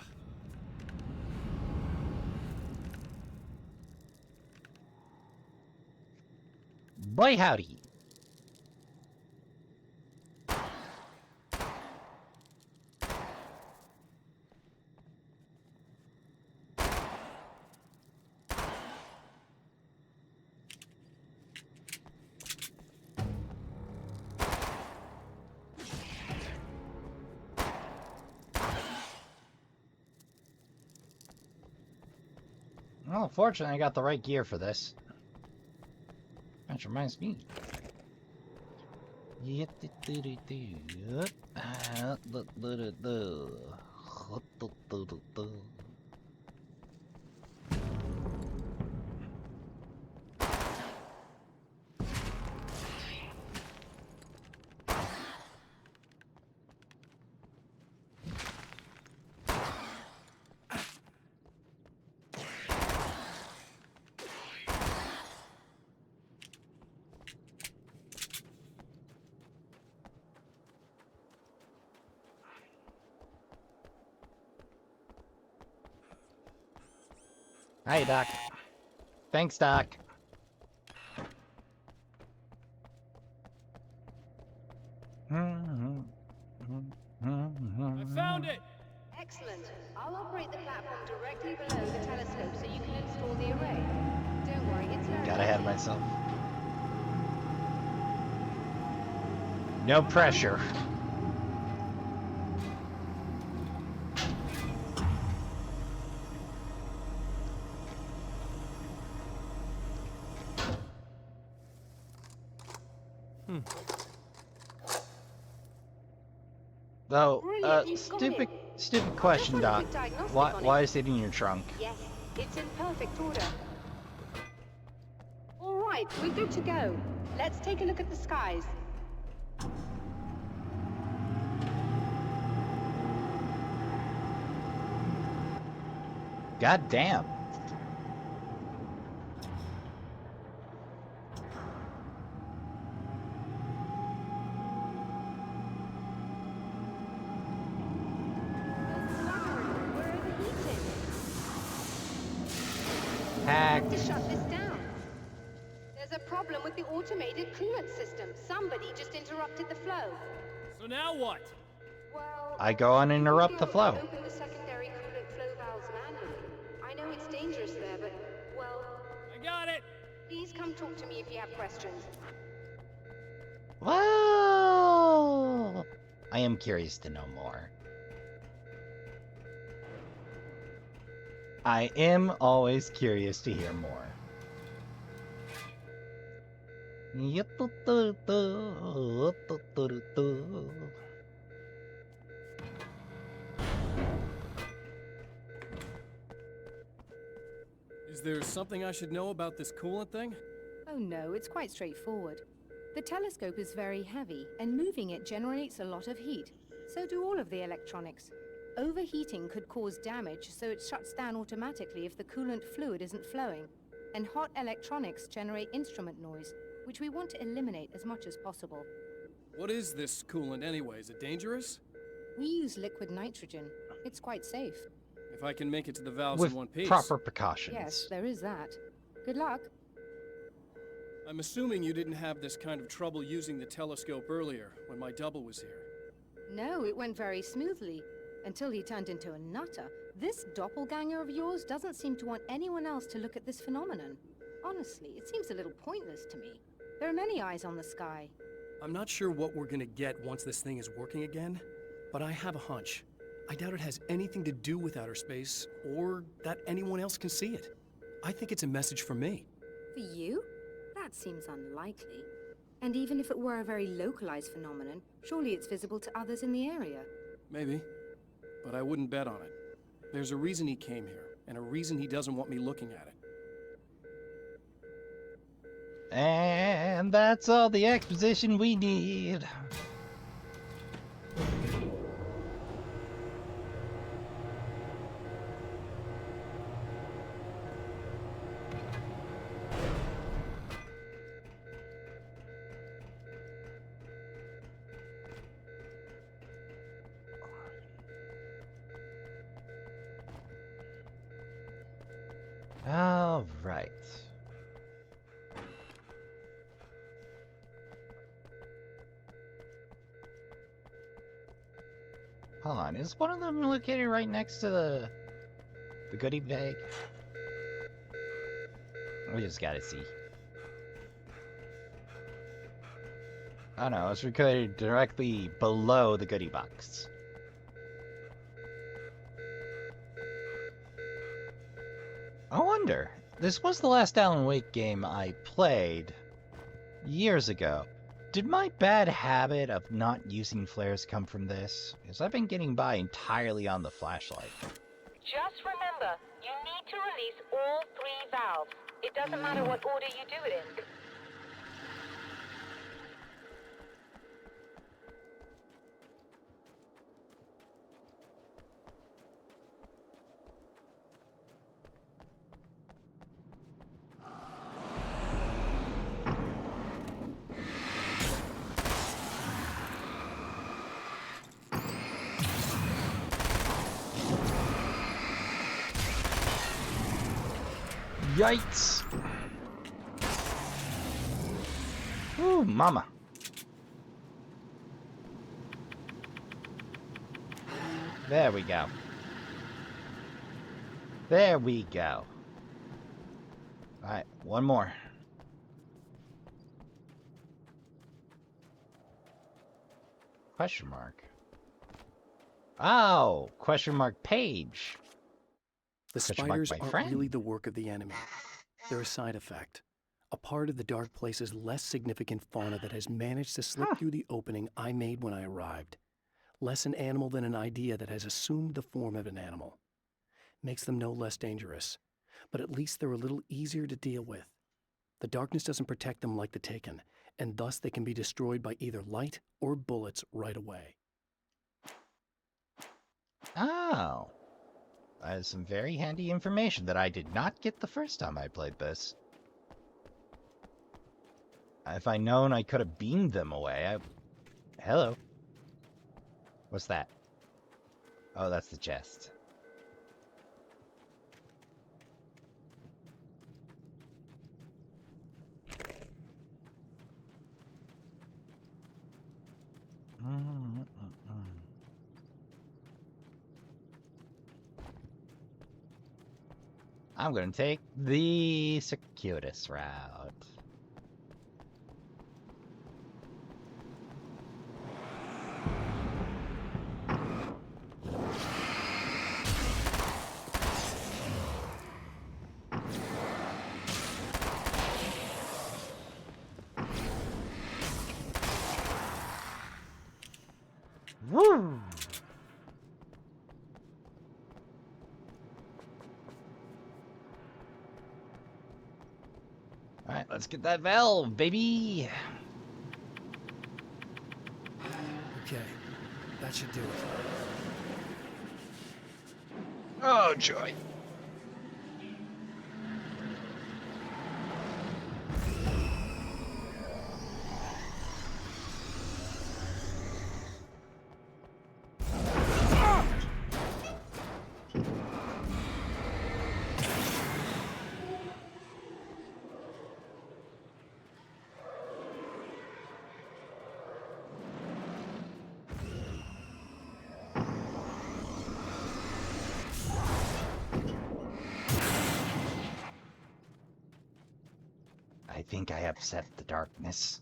Boy howdy. Well, fortunately, I got the right gear for this. Which reminds me. Hi, Doc. Thanks, Doc. myself. No pressure. Though, Brilliant, you've got stupid it. question, I'll just run a Doc. quick diagnostic on it. Why is it in your trunk? Yes, it's in perfect order. All right, we're good to go. Let's take a look at the skies. God damn. We're overheating. Hack. We have to shut this down. There's a problem with the automated coolant system. Somebody just interrupted the flow. So now what? Well, I go on and interrupt the flow. Open the secondary coolant flow valves manually. I know it's dangerous there, but, well... I got it! Please come talk to me if you have questions. Well, I am curious to know more. I am always curious to hear more. Is there something I should know about this coolant thing? Oh no, it's quite straightforward. The telescope is very heavy, and moving it generates a lot of heat. So do all of the electronics. Overheating could cause damage, so it shuts down automatically if the coolant fluid isn't flowing. And hot electronics generate instrument noise, which we want to eliminate as much as possible. What is this coolant anyway? Is it dangerous? We use liquid nitrogen. It's quite safe. If I can make it to the valves With in one piece. proper precautions. Yes, there is that. Good luck. I'm assuming you didn't have this kind of trouble using the telescope earlier, when my double was here. No, it went very smoothly. Until he turned into a nutter. This doppelganger of yours doesn't seem to want anyone else to look at this phenomenon. Honestly, it seems a little pointless to me. There are many eyes on the sky. I'm not sure what we're gonna get once this thing is working again, but I have a hunch. I doubt it has anything to do with outer space, or that anyone else can see it. I think it's a message for me. For you? That seems unlikely. And even if it were a very localized phenomenon, surely it's visible to others in the area. Maybe, but I wouldn't bet on it. There's a reason he came here, and a reason he doesn't want me looking at it. And that's all the exposition we need. All right. Hold on, is one of them located right next to the goodie bag? We just gotta see. Oh no, it's located directly below the goodie box. I wonder, this was the last Alan Wake game I played years ago. Did my bad habit of not using flares come from this? Because I've been getting by entirely on the flashlight. Just remember, you need to release all 3 valves. It doesn't matter what order you do it in. Yikes! Ooh, mama. There we go. There we go. Alright, one more. Question mark. Oh, question mark page. The Question mark spiders my aren't friend. really the work of the enemy. They're a side effect. A part of the Dark Place's less significant fauna that has managed to slip through the opening I made when I arrived. Less an animal than an idea that has assumed the form of an animal. Makes them no less dangerous, but at least they're a little easier to deal with. The darkness doesn't protect them like the Taken, and thus they can be destroyed by either light or bullets right away. Oh. That is some very handy information that I did not get the first time I played this. If I'd known I could have beamed them away, Hello. What's that? Oh, that's the chest. I'm going to take the circuitous route. Woo! Alright, let's get that valve, baby! Okay, that should do it. Oh, joy. I think I upset the darkness.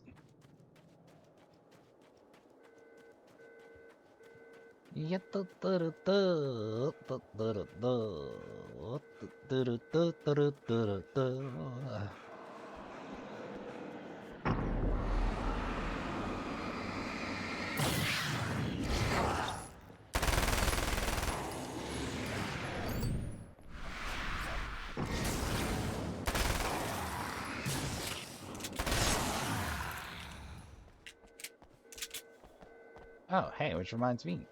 Oh, hey, which reminds me.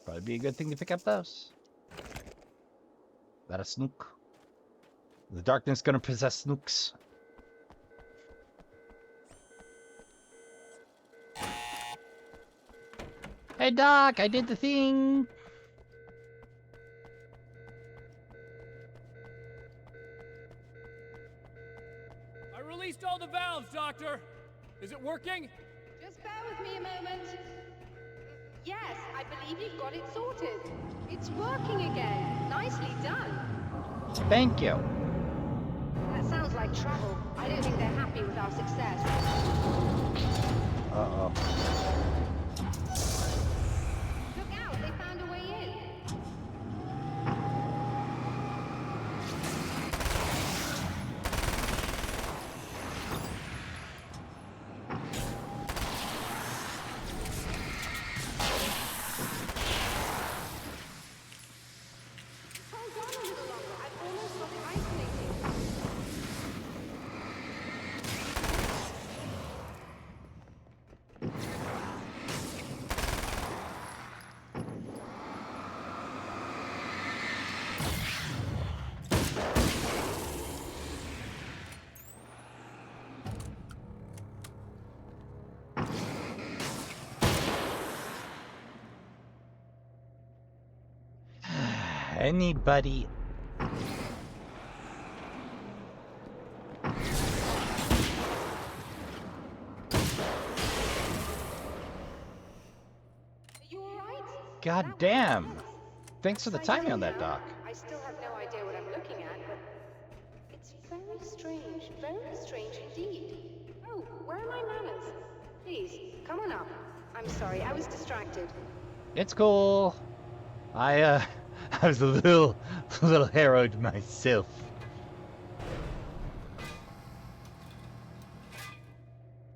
Probably be a good thing to pick up those. That a snook? The darkness gonna possess snooks. Hey Doc, I did the thing! I released all the valves, Doctor! Is it working? Just bear with me a moment. Yes, I believe you've got it sorted. It's working again. Nicely done. Thank you. That sounds like trouble. I don't think they're happy with our success. Uh-oh. Look out, they found a way in. Hold on a little longer. I've almost got it isolated. Anybody... Are you alright? God damn! Thanks for the timing on that, Doc. I still have no idea what I'm looking at, but it's very strange indeed. Oh, where are my manners? Please, come on up. I'm sorry, I was distracted. It's cool. I I was a little harrowed myself.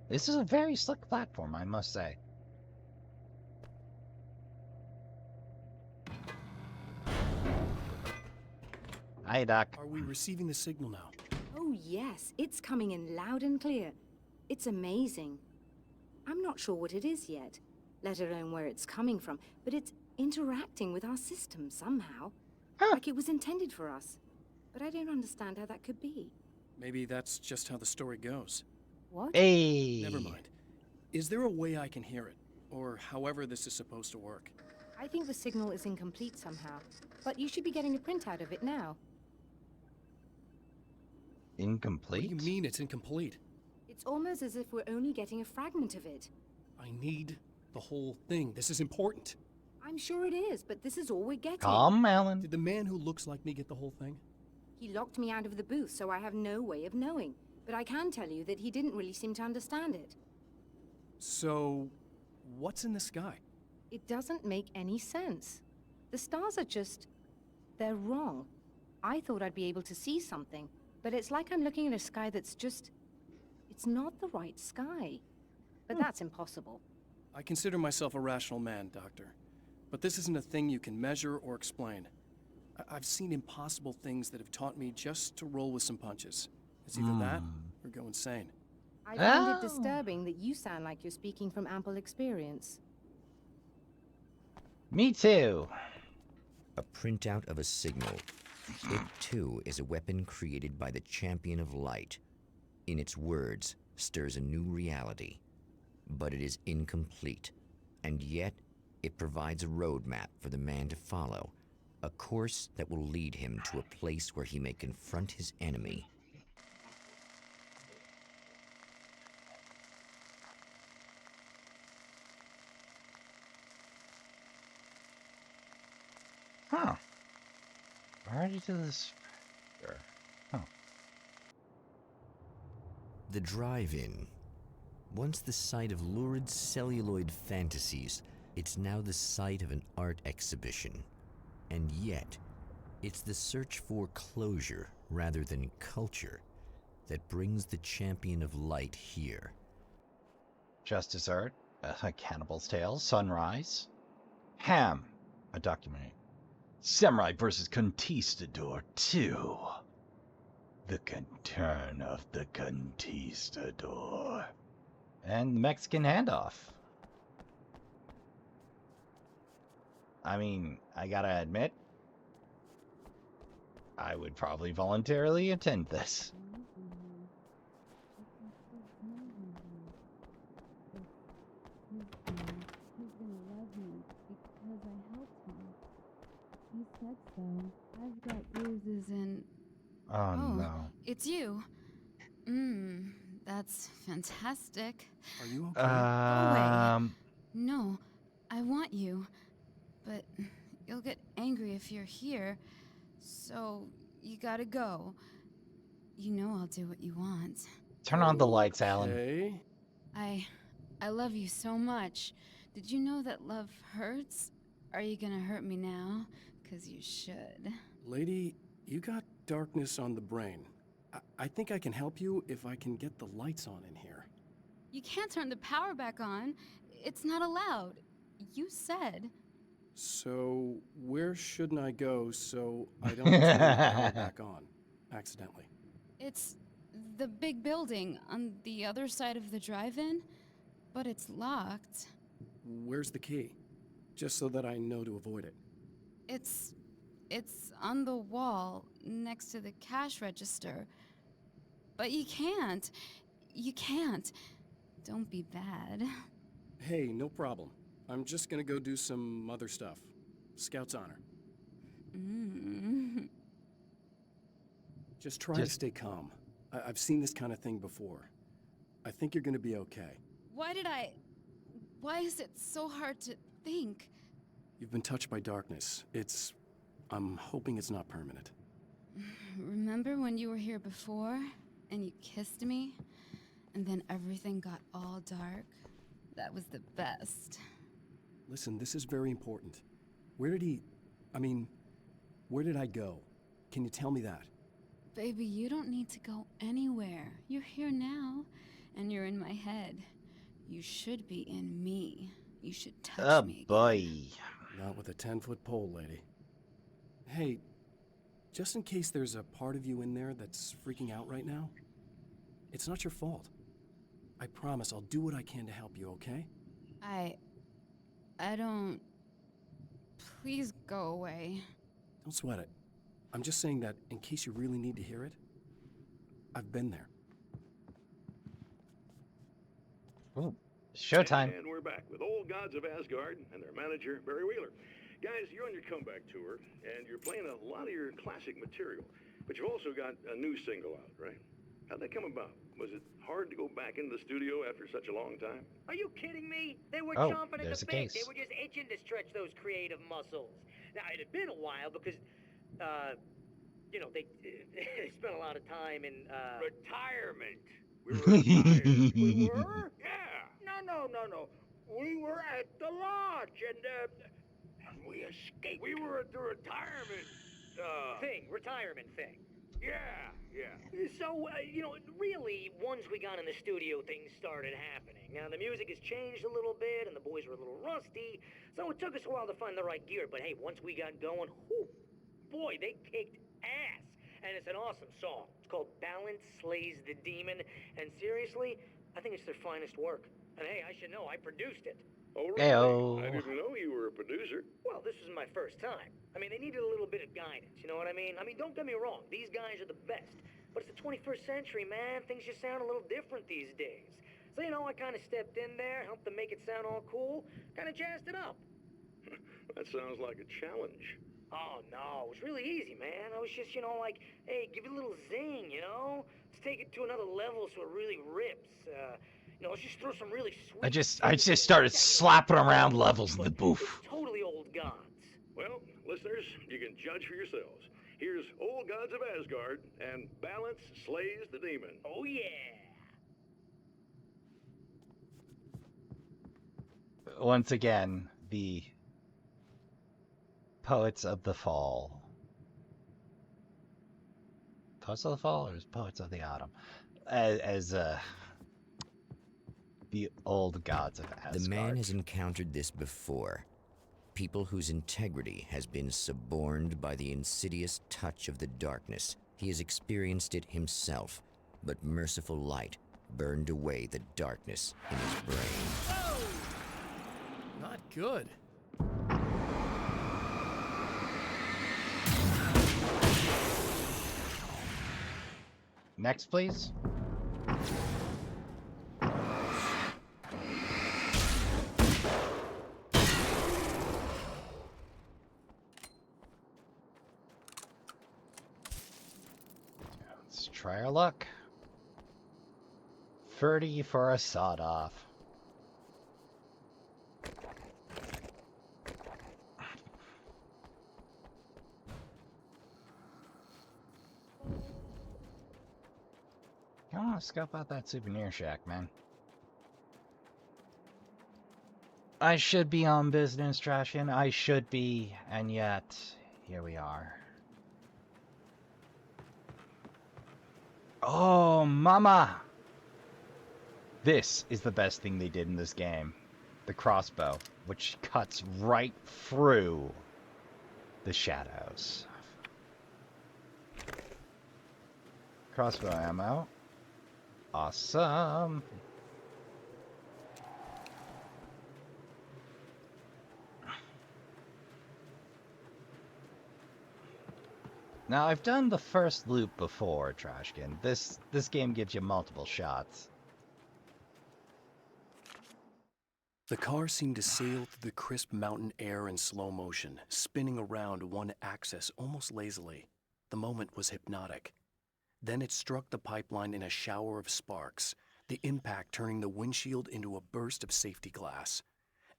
This is a very slick platform, I must say. Hi, Doc. Are we receiving the signal now? Oh, yes, it's coming in loud and clear. It's amazing. I'm not sure what it is yet, let alone where it's coming from, but it's interacting with our system somehow. Like it was intended for us. But I don't understand how that could be. Maybe that's just how the story goes. What? Hey. Never mind. Is there a way I can hear it? Or however this is supposed to work? I think the signal is incomplete somehow, but you should be getting a printout of it now. Incomplete? What do you mean it's incomplete? It's almost as if we're only getting a fragment of it. I need the whole thing. This is important. I'm sure it is, but this is all we're getting. Calm, Alan. Did the man who looks like me get the whole thing? He locked me out of the booth, so I have no way of knowing. But I can tell you that he didn't really seem to understand it. So, what's in the sky? It doesn't make any sense. The stars are just... they're wrong. I thought I'd be able to see something, but it's like I'm looking at a sky that's just... it's not the right sky. But that's impossible. I consider myself a rational man, Doctor. But this isn't a thing you can measure or explain. I've seen impossible things that have taught me just to roll with some punches. It's either that or go insane. I find it disturbing that you sound like you're speaking from ample experience. Me too. A printout of a signal. It, too, is a weapon created by the Champion of Light. In its words, stirs a new reality. But it is incomplete. And yet, it provides a roadmap for the man to follow. A course that will lead him to a place where he may confront his enemy. Huh. Already to this... Huh. The drive-in. Once the site of lurid celluloid fantasies, it's now the site of an art exhibition. And yet, it's the search for closure rather than culture that brings the Champion of Light here. Justice Art, A Cannibal's Tale, Sunrise. Ham, a documentary. Samurai vs. Conquistador 2. The Return of the Conquistador. And the Mexican Handoff. I mean, I gotta admit, I would probably voluntarily attend this. He's gonna love me because I helped him. He said so. I've got bruises and... Oh no. It's you. That's fantastic. Are you okay? Go away. No, I want you. But you'll get angry if you're here. So you gotta go. You know I'll do what you want. Turn on the lights, Alan. Okay. I love you so much. Did you know that love hurts? Are you gonna hurt me now? 'Cause you should. Lady, you got darkness on the brain. I think I can help you if I can get the lights on in here. You can't turn the power back on. It's not allowed. You said. So, where shouldn't I go so I don't turn the power back on accidentally? It's the big building on the other side of the drive-in, but it's locked. Where's the key? Just so that I know to avoid it. It's on the wall next to the cash register. But you can't. You can't. Don't be bad. Hey, no problem. I'm just gonna go do some other stuff. Scout's honor. Just try to stay calm. I've seen this kind of thing before. I think you're gonna be okay. Why is it so hard to think? You've been touched by darkness. I'm hoping it's not permanent. Remember when you were here before, and you kissed me? And then everything got all dark? That was the best. Listen, this is very important. Where did he... I mean, where did I go? Can you tell me that? Baby, you don't need to go anywhere. You're here now, and you're in my head. You should be in me. You should touch me again. Boy. Not with a 10-foot pole, lady. Hey, just in case there's a part of you in there that's freaking out right now, it's not your fault. I promise I'll do what I can to help you, okay? I don't... Please go away. Don't sweat it. I'm just saying that in case you really need to hear it, I've been there. Ooh, showtime. And we're back with Old Gods of Asgard and their manager, Barry Wheeler. Guys, you're on your comeback tour, and you're playing a lot of your classic material, but you've also got a new single out, right? How'd that come about? Was it hard to go back into the studio after such a long time? Are you kidding me? They were Oh, chomping at there's the a bit. case. They were just itching to stretch those creative muscles. Now, it had been a while because, you know, they spent a lot of time in, Retirement. We were retired. We were? Yeah. No. We were at the lodge, and we escaped. We were at the retirement, retirement thing. Yeah. So, you know, really, once we got in the studio, things started happening. Now, the music has changed a little bit, and the boys were a little rusty, so it took us a while to find the right gear. But hey, once we got going, whew, boy, they kicked ass. And it's an awesome song. It's called Balance Slays the Demon, and seriously, I think it's their finest work. And hey, I should know, I produced it. Oh, really? Ayo. I didn't know you were a producer. Well, this was my first time. I mean, they needed a little bit of guidance, you know what I mean? Don't get me wrong, these guys are the best. But it's the 21st century, man. Things just sound a little different these days. So, you know, I kind of stepped in there, helped them make it sound all cool, kind of jazzed it up. That sounds like a challenge. Oh, no, it was really easy, man. I was just, you know, like, hey, give it a little zing, you know? Let's take it to another level so it really rips. You know, let's just throw some really sweet... I just started slapping around levels in the booth. Totally Old Gods. Well, listeners, you can judge for yourselves. Here's Old Gods of Asgard, and Balance Slays the Demon. Oh, yeah. Once again, the Poets of the Fall. Poets of the Fall or Poets of the Autumn? As the Old Gods of Asgard. The man has encountered this before. People whose integrity has been suborned by the insidious touch of the darkness. He has experienced it himself, but merciful light burned away the darkness in his brain. Not good. Next, please. Let's try our luck. 30 for a sawed-off. Come on, scope out that souvenir shack, man. I should be on business, Trashian. I should be, and yet, here we are. Oh, mama! This is the best thing they did in this game. The crossbow, which cuts right through the shadows. Crossbow ammo. Awesome. Now, I've done the first loop before, Trashkin. This game gives you multiple shots. The car seemed to sail through the crisp mountain air in slow motion, spinning around one axis almost lazily. The moment was hypnotic. Then it struck the pipeline in a shower of sparks, the impact turning the windshield into a burst of safety glass.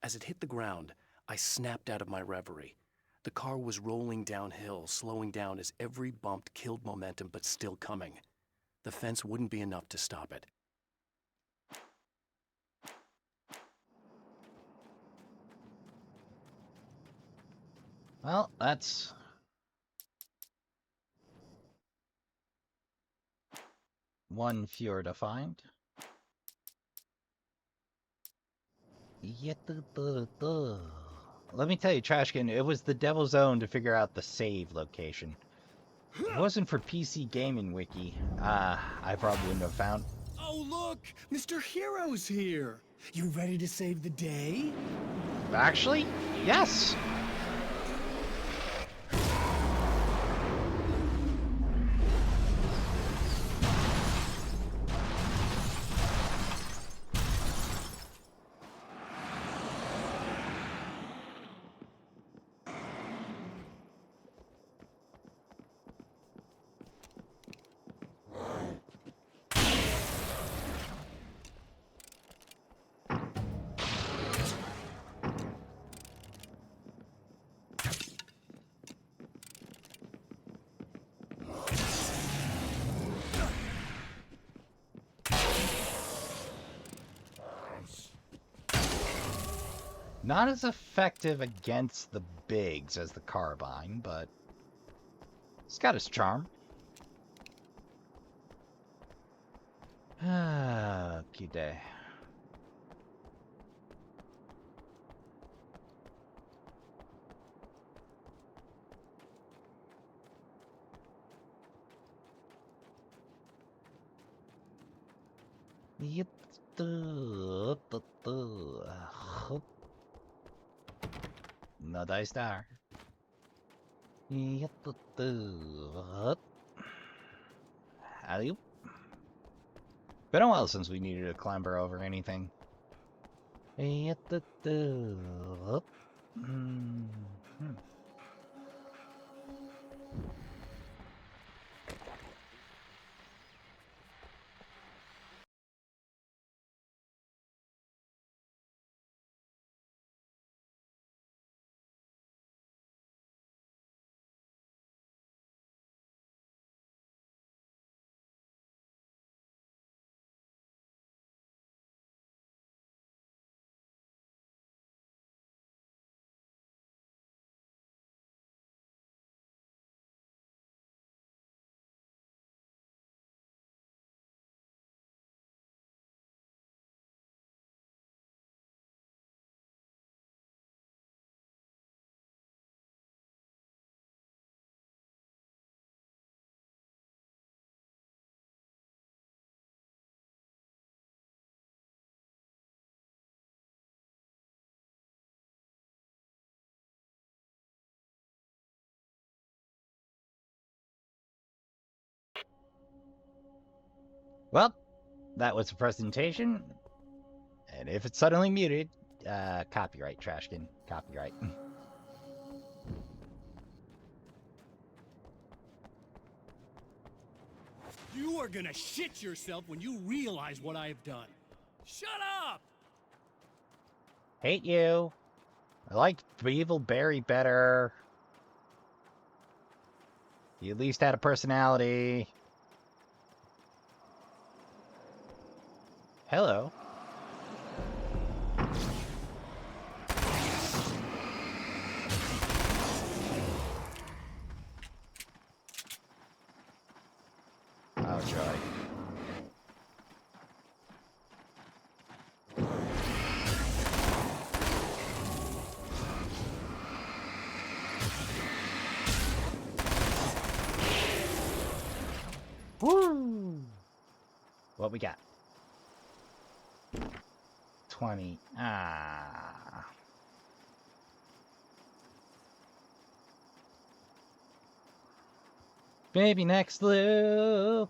As it hit the ground, I snapped out of my reverie. The car was rolling downhill, slowing down as every bump killed momentum but still coming. The fence wouldn't be enough to stop it. Well, that's... one fewer to find. Let me tell you, Trashkin, it was the devil's own to figure out the save location. If it wasn't for PC Gaming Wiki, I probably wouldn't have found... Oh, look! Mr. Hero's here! You ready to save the day? Actually, yes! Not as effective against the bigs as the carbine, but it's got its charm. Okay. No dice there. Alley-oop. Been a while since we needed to clamber over anything. Well, that was a presentation. And if it's suddenly muted, copyright, Trashkin. Copyright. You are gonna shit yourself when you realize what I have done. Shut up! Hate you. I like Evil Barry better. He at least had a personality. Hello. Oh, joy. Woo! What we got? 20. Maybe next loop.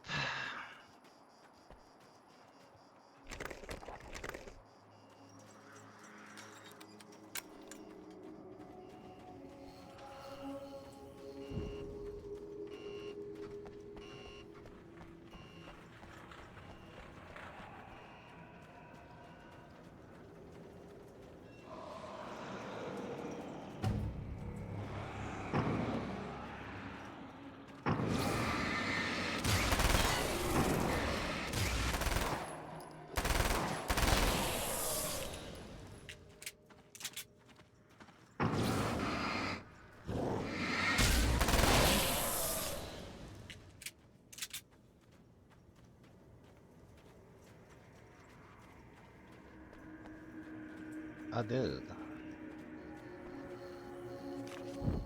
Oh, dude.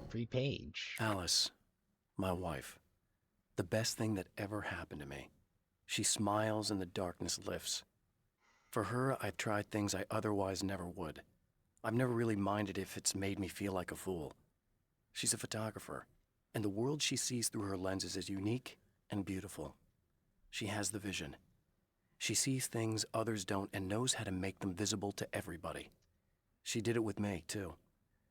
Free page. Alice, my wife. The best thing that ever happened to me. She smiles and the darkness lifts. For her, I've tried things I otherwise never would. I've never really minded if it's made me feel like a fool. She's a photographer, and the world she sees through her lenses is unique and beautiful. She has the vision. She sees things others don't and knows how to make them visible to everybody. She did it with me, too.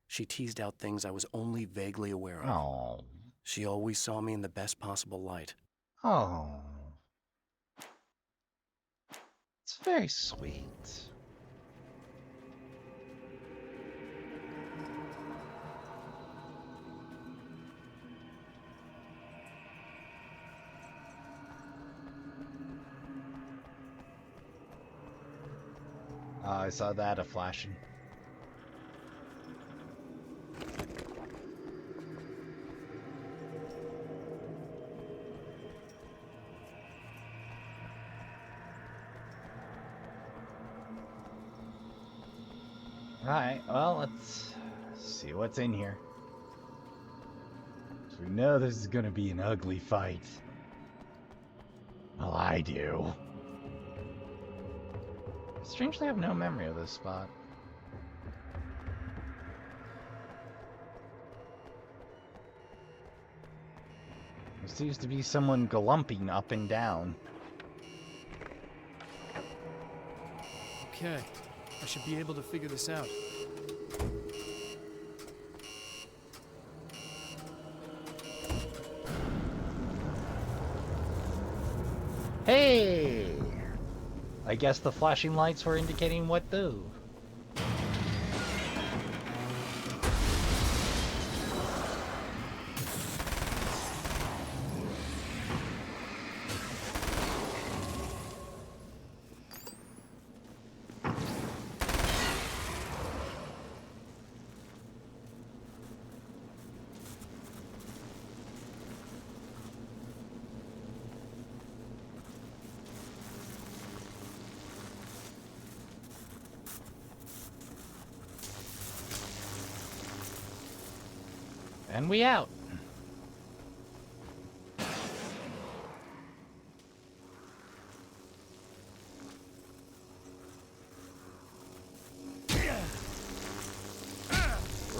She teased out things I was only vaguely aware of. Oh. She always saw me in the best possible light. Oh. It's very sweet. I saw that a-flashing. Alright, well, let's see what's in here. So we know this is gonna be an ugly fight. Well, I do. Strangely, I have no memory of this spot. There seems to be someone glumping up and down. Okay, I should be able to figure this out. Hey! I guess the flashing lights were indicating what to. And we out.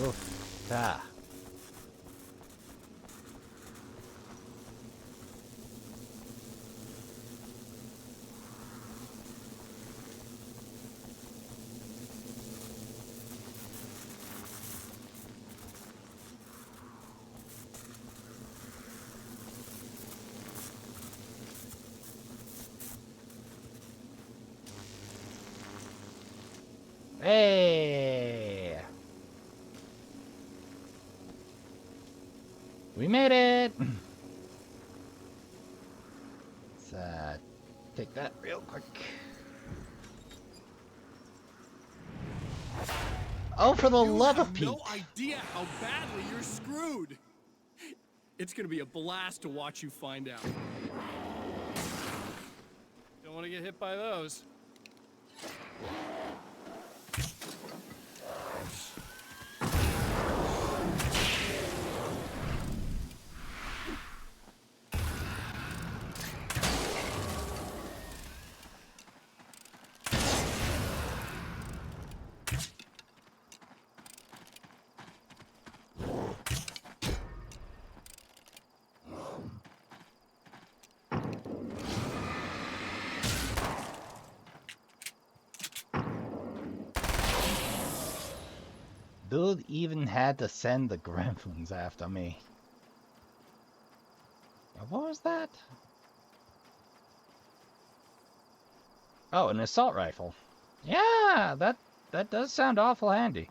Oof. Ah. Hey! We made it! Let's take that real quick. Oh, for the love of Pete! You have no idea how badly you're screwed! It's gonna be a blast to watch you find out. Don't want to get hit by those. Dude even had to send the gremlins after me. What was that? Oh, an assault rifle. Yeah, that does sound awful handy.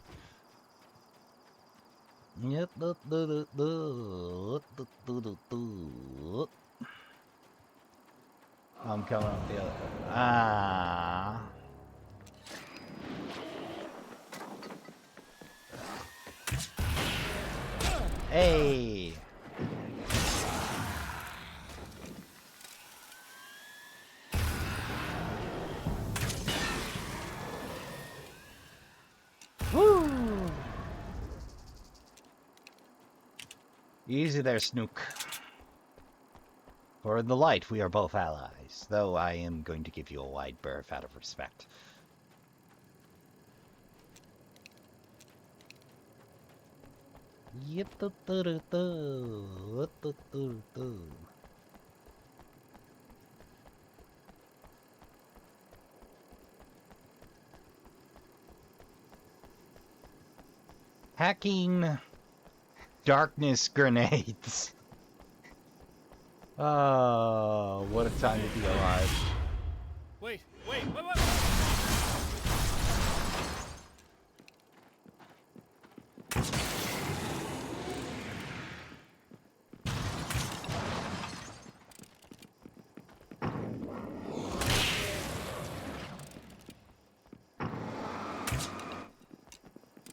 Yep. I'm coming up the other. Ah. Hey. Easy there, Snook. For in the light, we are both allies, though I am going to give you a wide berth out of respect. Hacking darkness grenades. Oh, what a time to be alive. Wait.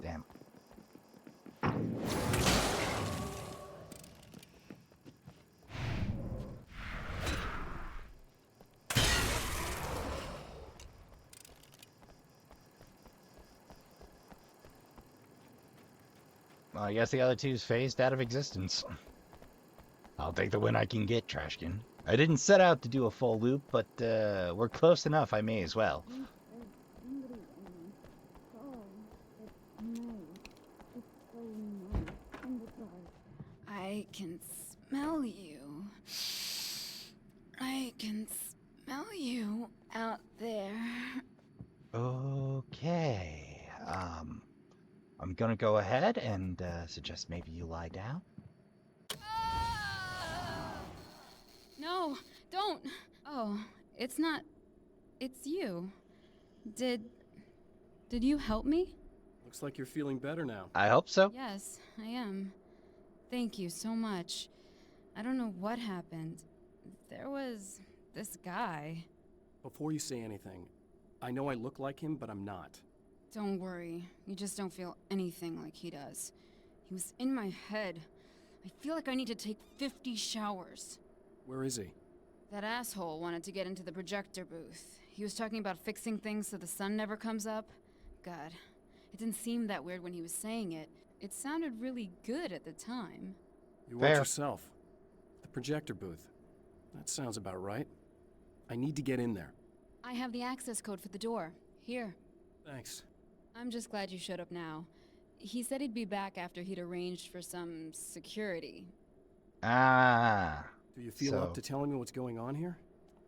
Damn. Well, I guess the other two's phased out of existence. I'll take the win I can get, Trashkin. I didn't set out to do a full loop, but we're close enough, I may as well. I can smell you. I can smell you out there. Okay. I'm gonna go ahead and suggest maybe you lie down. No, don't. Oh, it's not. It's you. Did you help me? Looks like you're feeling better now. I hope so. Yes, I am. Thank you so much. I don't know what happened. There was this guy. Before you say anything, I know I look like him, but I'm not. Don't worry. You just don't feel anything like he does. He was in my head. I feel like I need to take 50 showers. Where is he? That asshole wanted to get into the projector booth. He was talking about fixing things so the sun never comes up. God, it didn't seem that weird when he was saying it. It sounded really good at the time. You watch yourself. The projector booth. That sounds about right. I need to get in there. I have the access code for the door. Here. Thanks. I'm just glad you showed up now. He said he'd be back after he'd arranged for some security. Ah. Do you feel up to telling me what's going on here?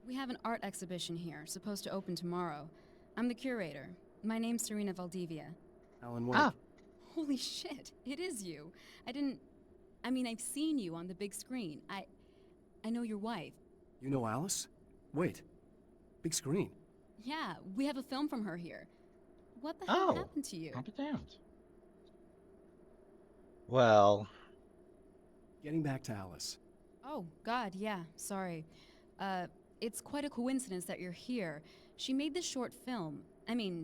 We have an art exhibition here, supposed to open tomorrow. I'm the curator. My name's Serena Valdivia. Alan Wake. Ah. Holy shit, it is you. I've seen you on the big screen. I know your wife. You know Alice? Wait. Big screen. Yeah, we have a film from her here. What the hell happened to you? I'll be damned. Well... Getting back to Alice. Oh, God, yeah, sorry. It's quite a coincidence that you're here. She made this short film.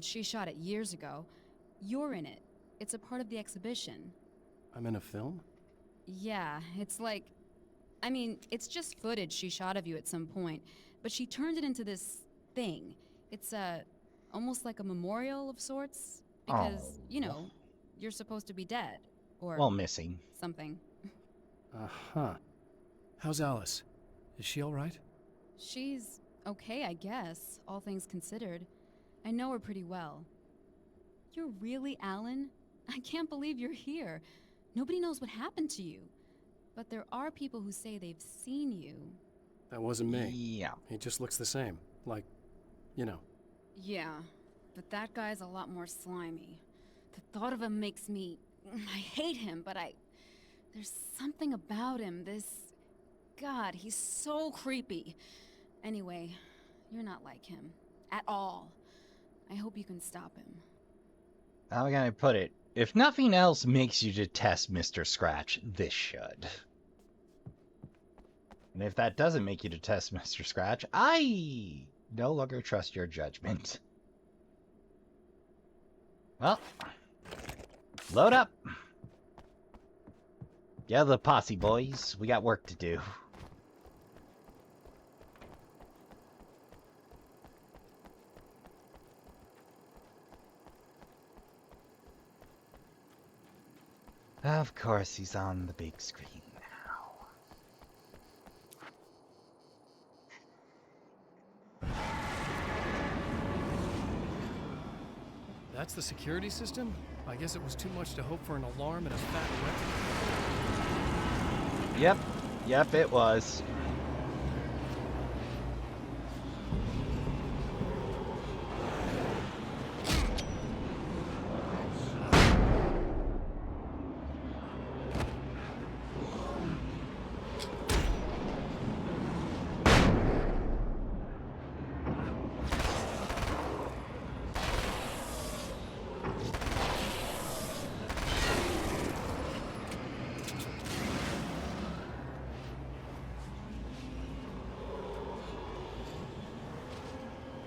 She shot it years ago. You're in it. It's a part of the exhibition. I'm in a film? Yeah, it's like... it's just footage she shot of you at some point, but she turned it into this thing. It's, almost like a memorial of sorts, because, you're supposed to be dead, or... Well, missing. Something. Uh-huh. How's Alice? Is she all right? She's okay, I guess, all things considered. I know her pretty well. You're really Alan? I can't believe you're here. Nobody knows what happened to you. But there are people who say they've seen you. That wasn't me. Yeah. He just looks the same. Like, Yeah, but that guy's a lot more slimy. The thought of him makes me... I hate him, but there's something about him, God, he's so creepy. Anyway, you're not like him. At all. I hope you can stop him. How can I put it? If nothing else makes you detest Mr. Scratch, this should. And if that doesn't make you detest Mr. Scratch, I no longer trust your judgment. Well, load up. Gather the posse, boys. We got work to do. Of course, he's on the big screen. That's the security system? I guess it was too much to hope for an alarm and a fat weapon. Yep, it was.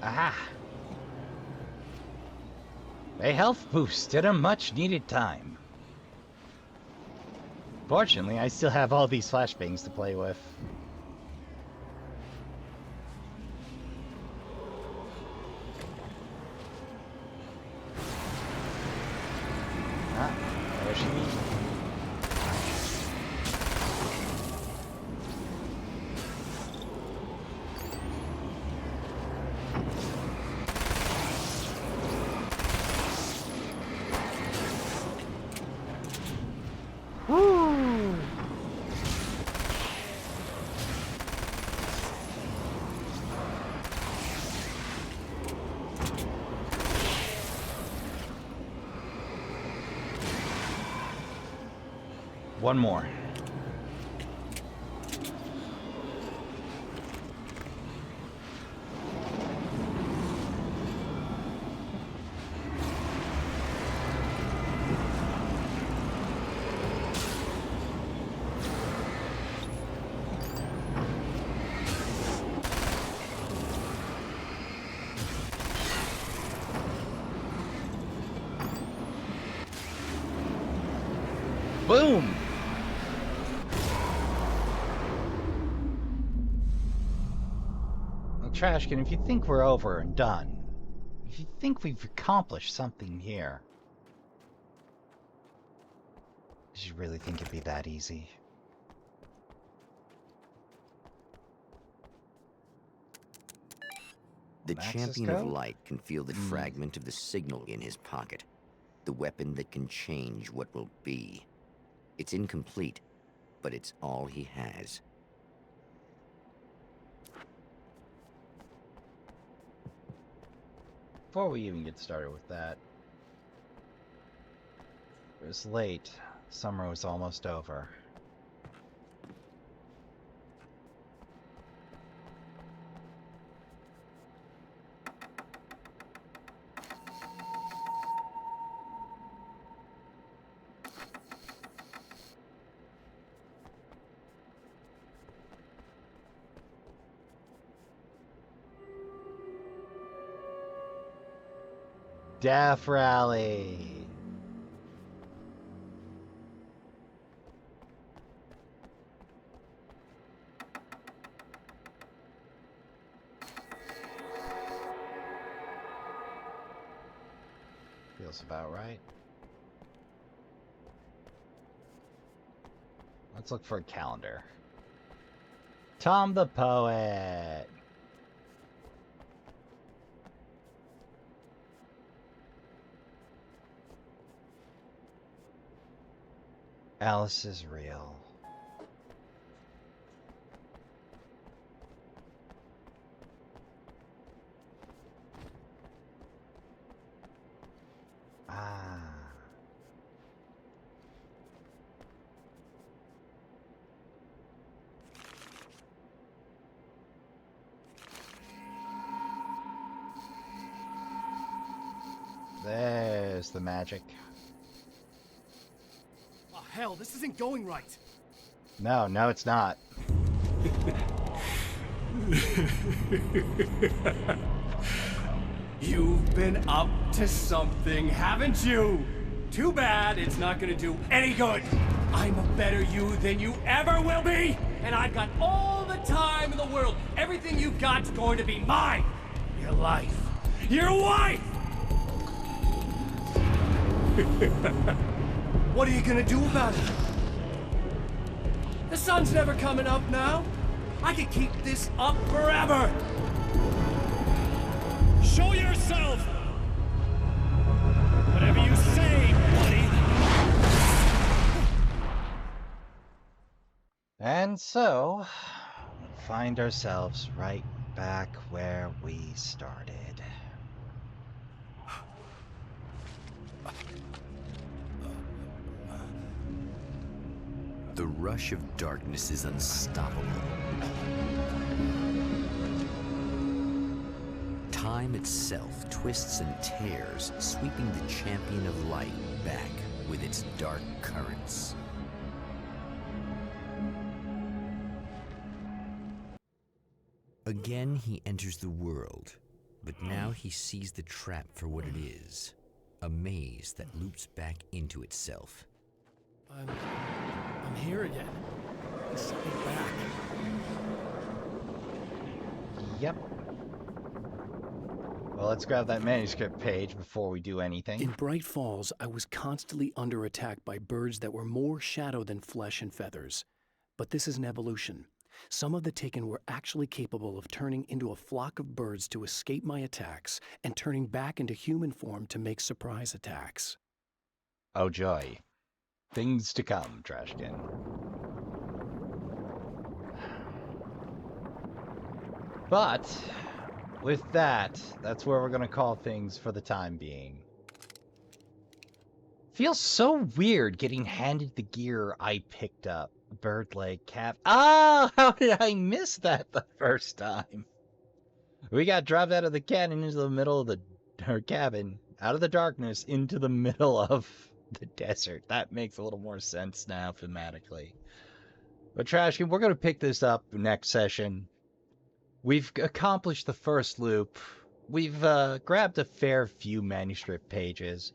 Aha! A health boost at a much-needed time. Fortunately, I still have all these flashbangs to play with. Ah, there she is. One more. Boom! Trashkin, if you think we're over and done, if you think we've accomplished something here, did you really think it'd be that easy? The champion of light can feel the fragment of the signal in his pocket. The weapon that can change what will be. It's incomplete, but it's all he has. Before we even get started with that, it was late. Summer was almost over. Death Rally. Feels about right. Let's look for a calendar. Tom the Poet. Alice is real. Ah. There's the magic. Hell, this isn't going right. No, it's not. You've been up to something, haven't you? Too bad it's not gonna do any good. I'm a better you than you ever will be, and I've got all the time in the world. Everything you've got's going to be mine. Your life. Your wife! What are you gonna do about it? The sun's never coming up now. I can keep this up forever. Show yourself! And so, find ourselves right back where we started. The rush of darkness is unstoppable. Time itself twists and tears, sweeping the champion of light back with its dark currents. Again, he enters the world, but now he sees the trap for what it is, a maze that loops back into itself. I'm here again. He sent me back. Yep. Well, let's grab that manuscript page before we do anything. In Bright Falls, I was constantly under attack by birds that were more shadow than flesh and feathers. But this is an evolution. Some of the Taken were actually capable of turning into a flock of birds to escape my attacks and turning back into human form to make surprise attacks. Oh joy. Things to come, Trashkin. But with that, that's where we're going to call things for the time being. Feels so weird getting handed the gear I picked up. Bird leg cap. Ah, how did I miss that the first time? We got dropped out of the cannon into the middle of the cabin, out of the darkness into the middle of the desert. That makes a little more sense now thematically. But Trashkin, we're going to pick this up next session. We've accomplished the first loop. We've grabbed a fair few manuscript pages.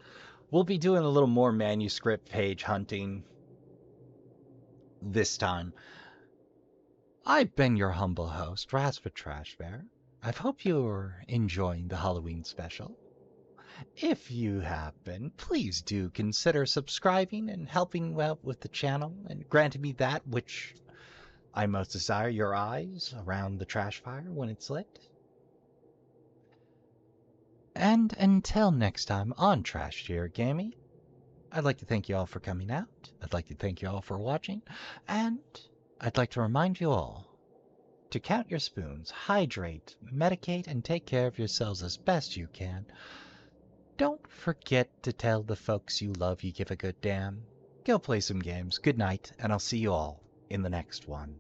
We'll be doing a little more manuscript page hunting this time. I've been your humble host, Rasp Trashbear. I hope you're enjoying the Halloween special. If you have been, please do consider subscribing and helping out with the channel and granting me that which I most desire, your eyes around the trash fire when it's lit. And until next time on Trashbear Gaming, I'd like to thank you all for coming out. I'd like to thank you all for watching. And I'd like to remind you all to count your spoons, hydrate, medicate, and take care of yourselves as best you can. Don't forget to tell the folks you love you give a good damn. Go play some games. Good night, and I'll see you all in the next one.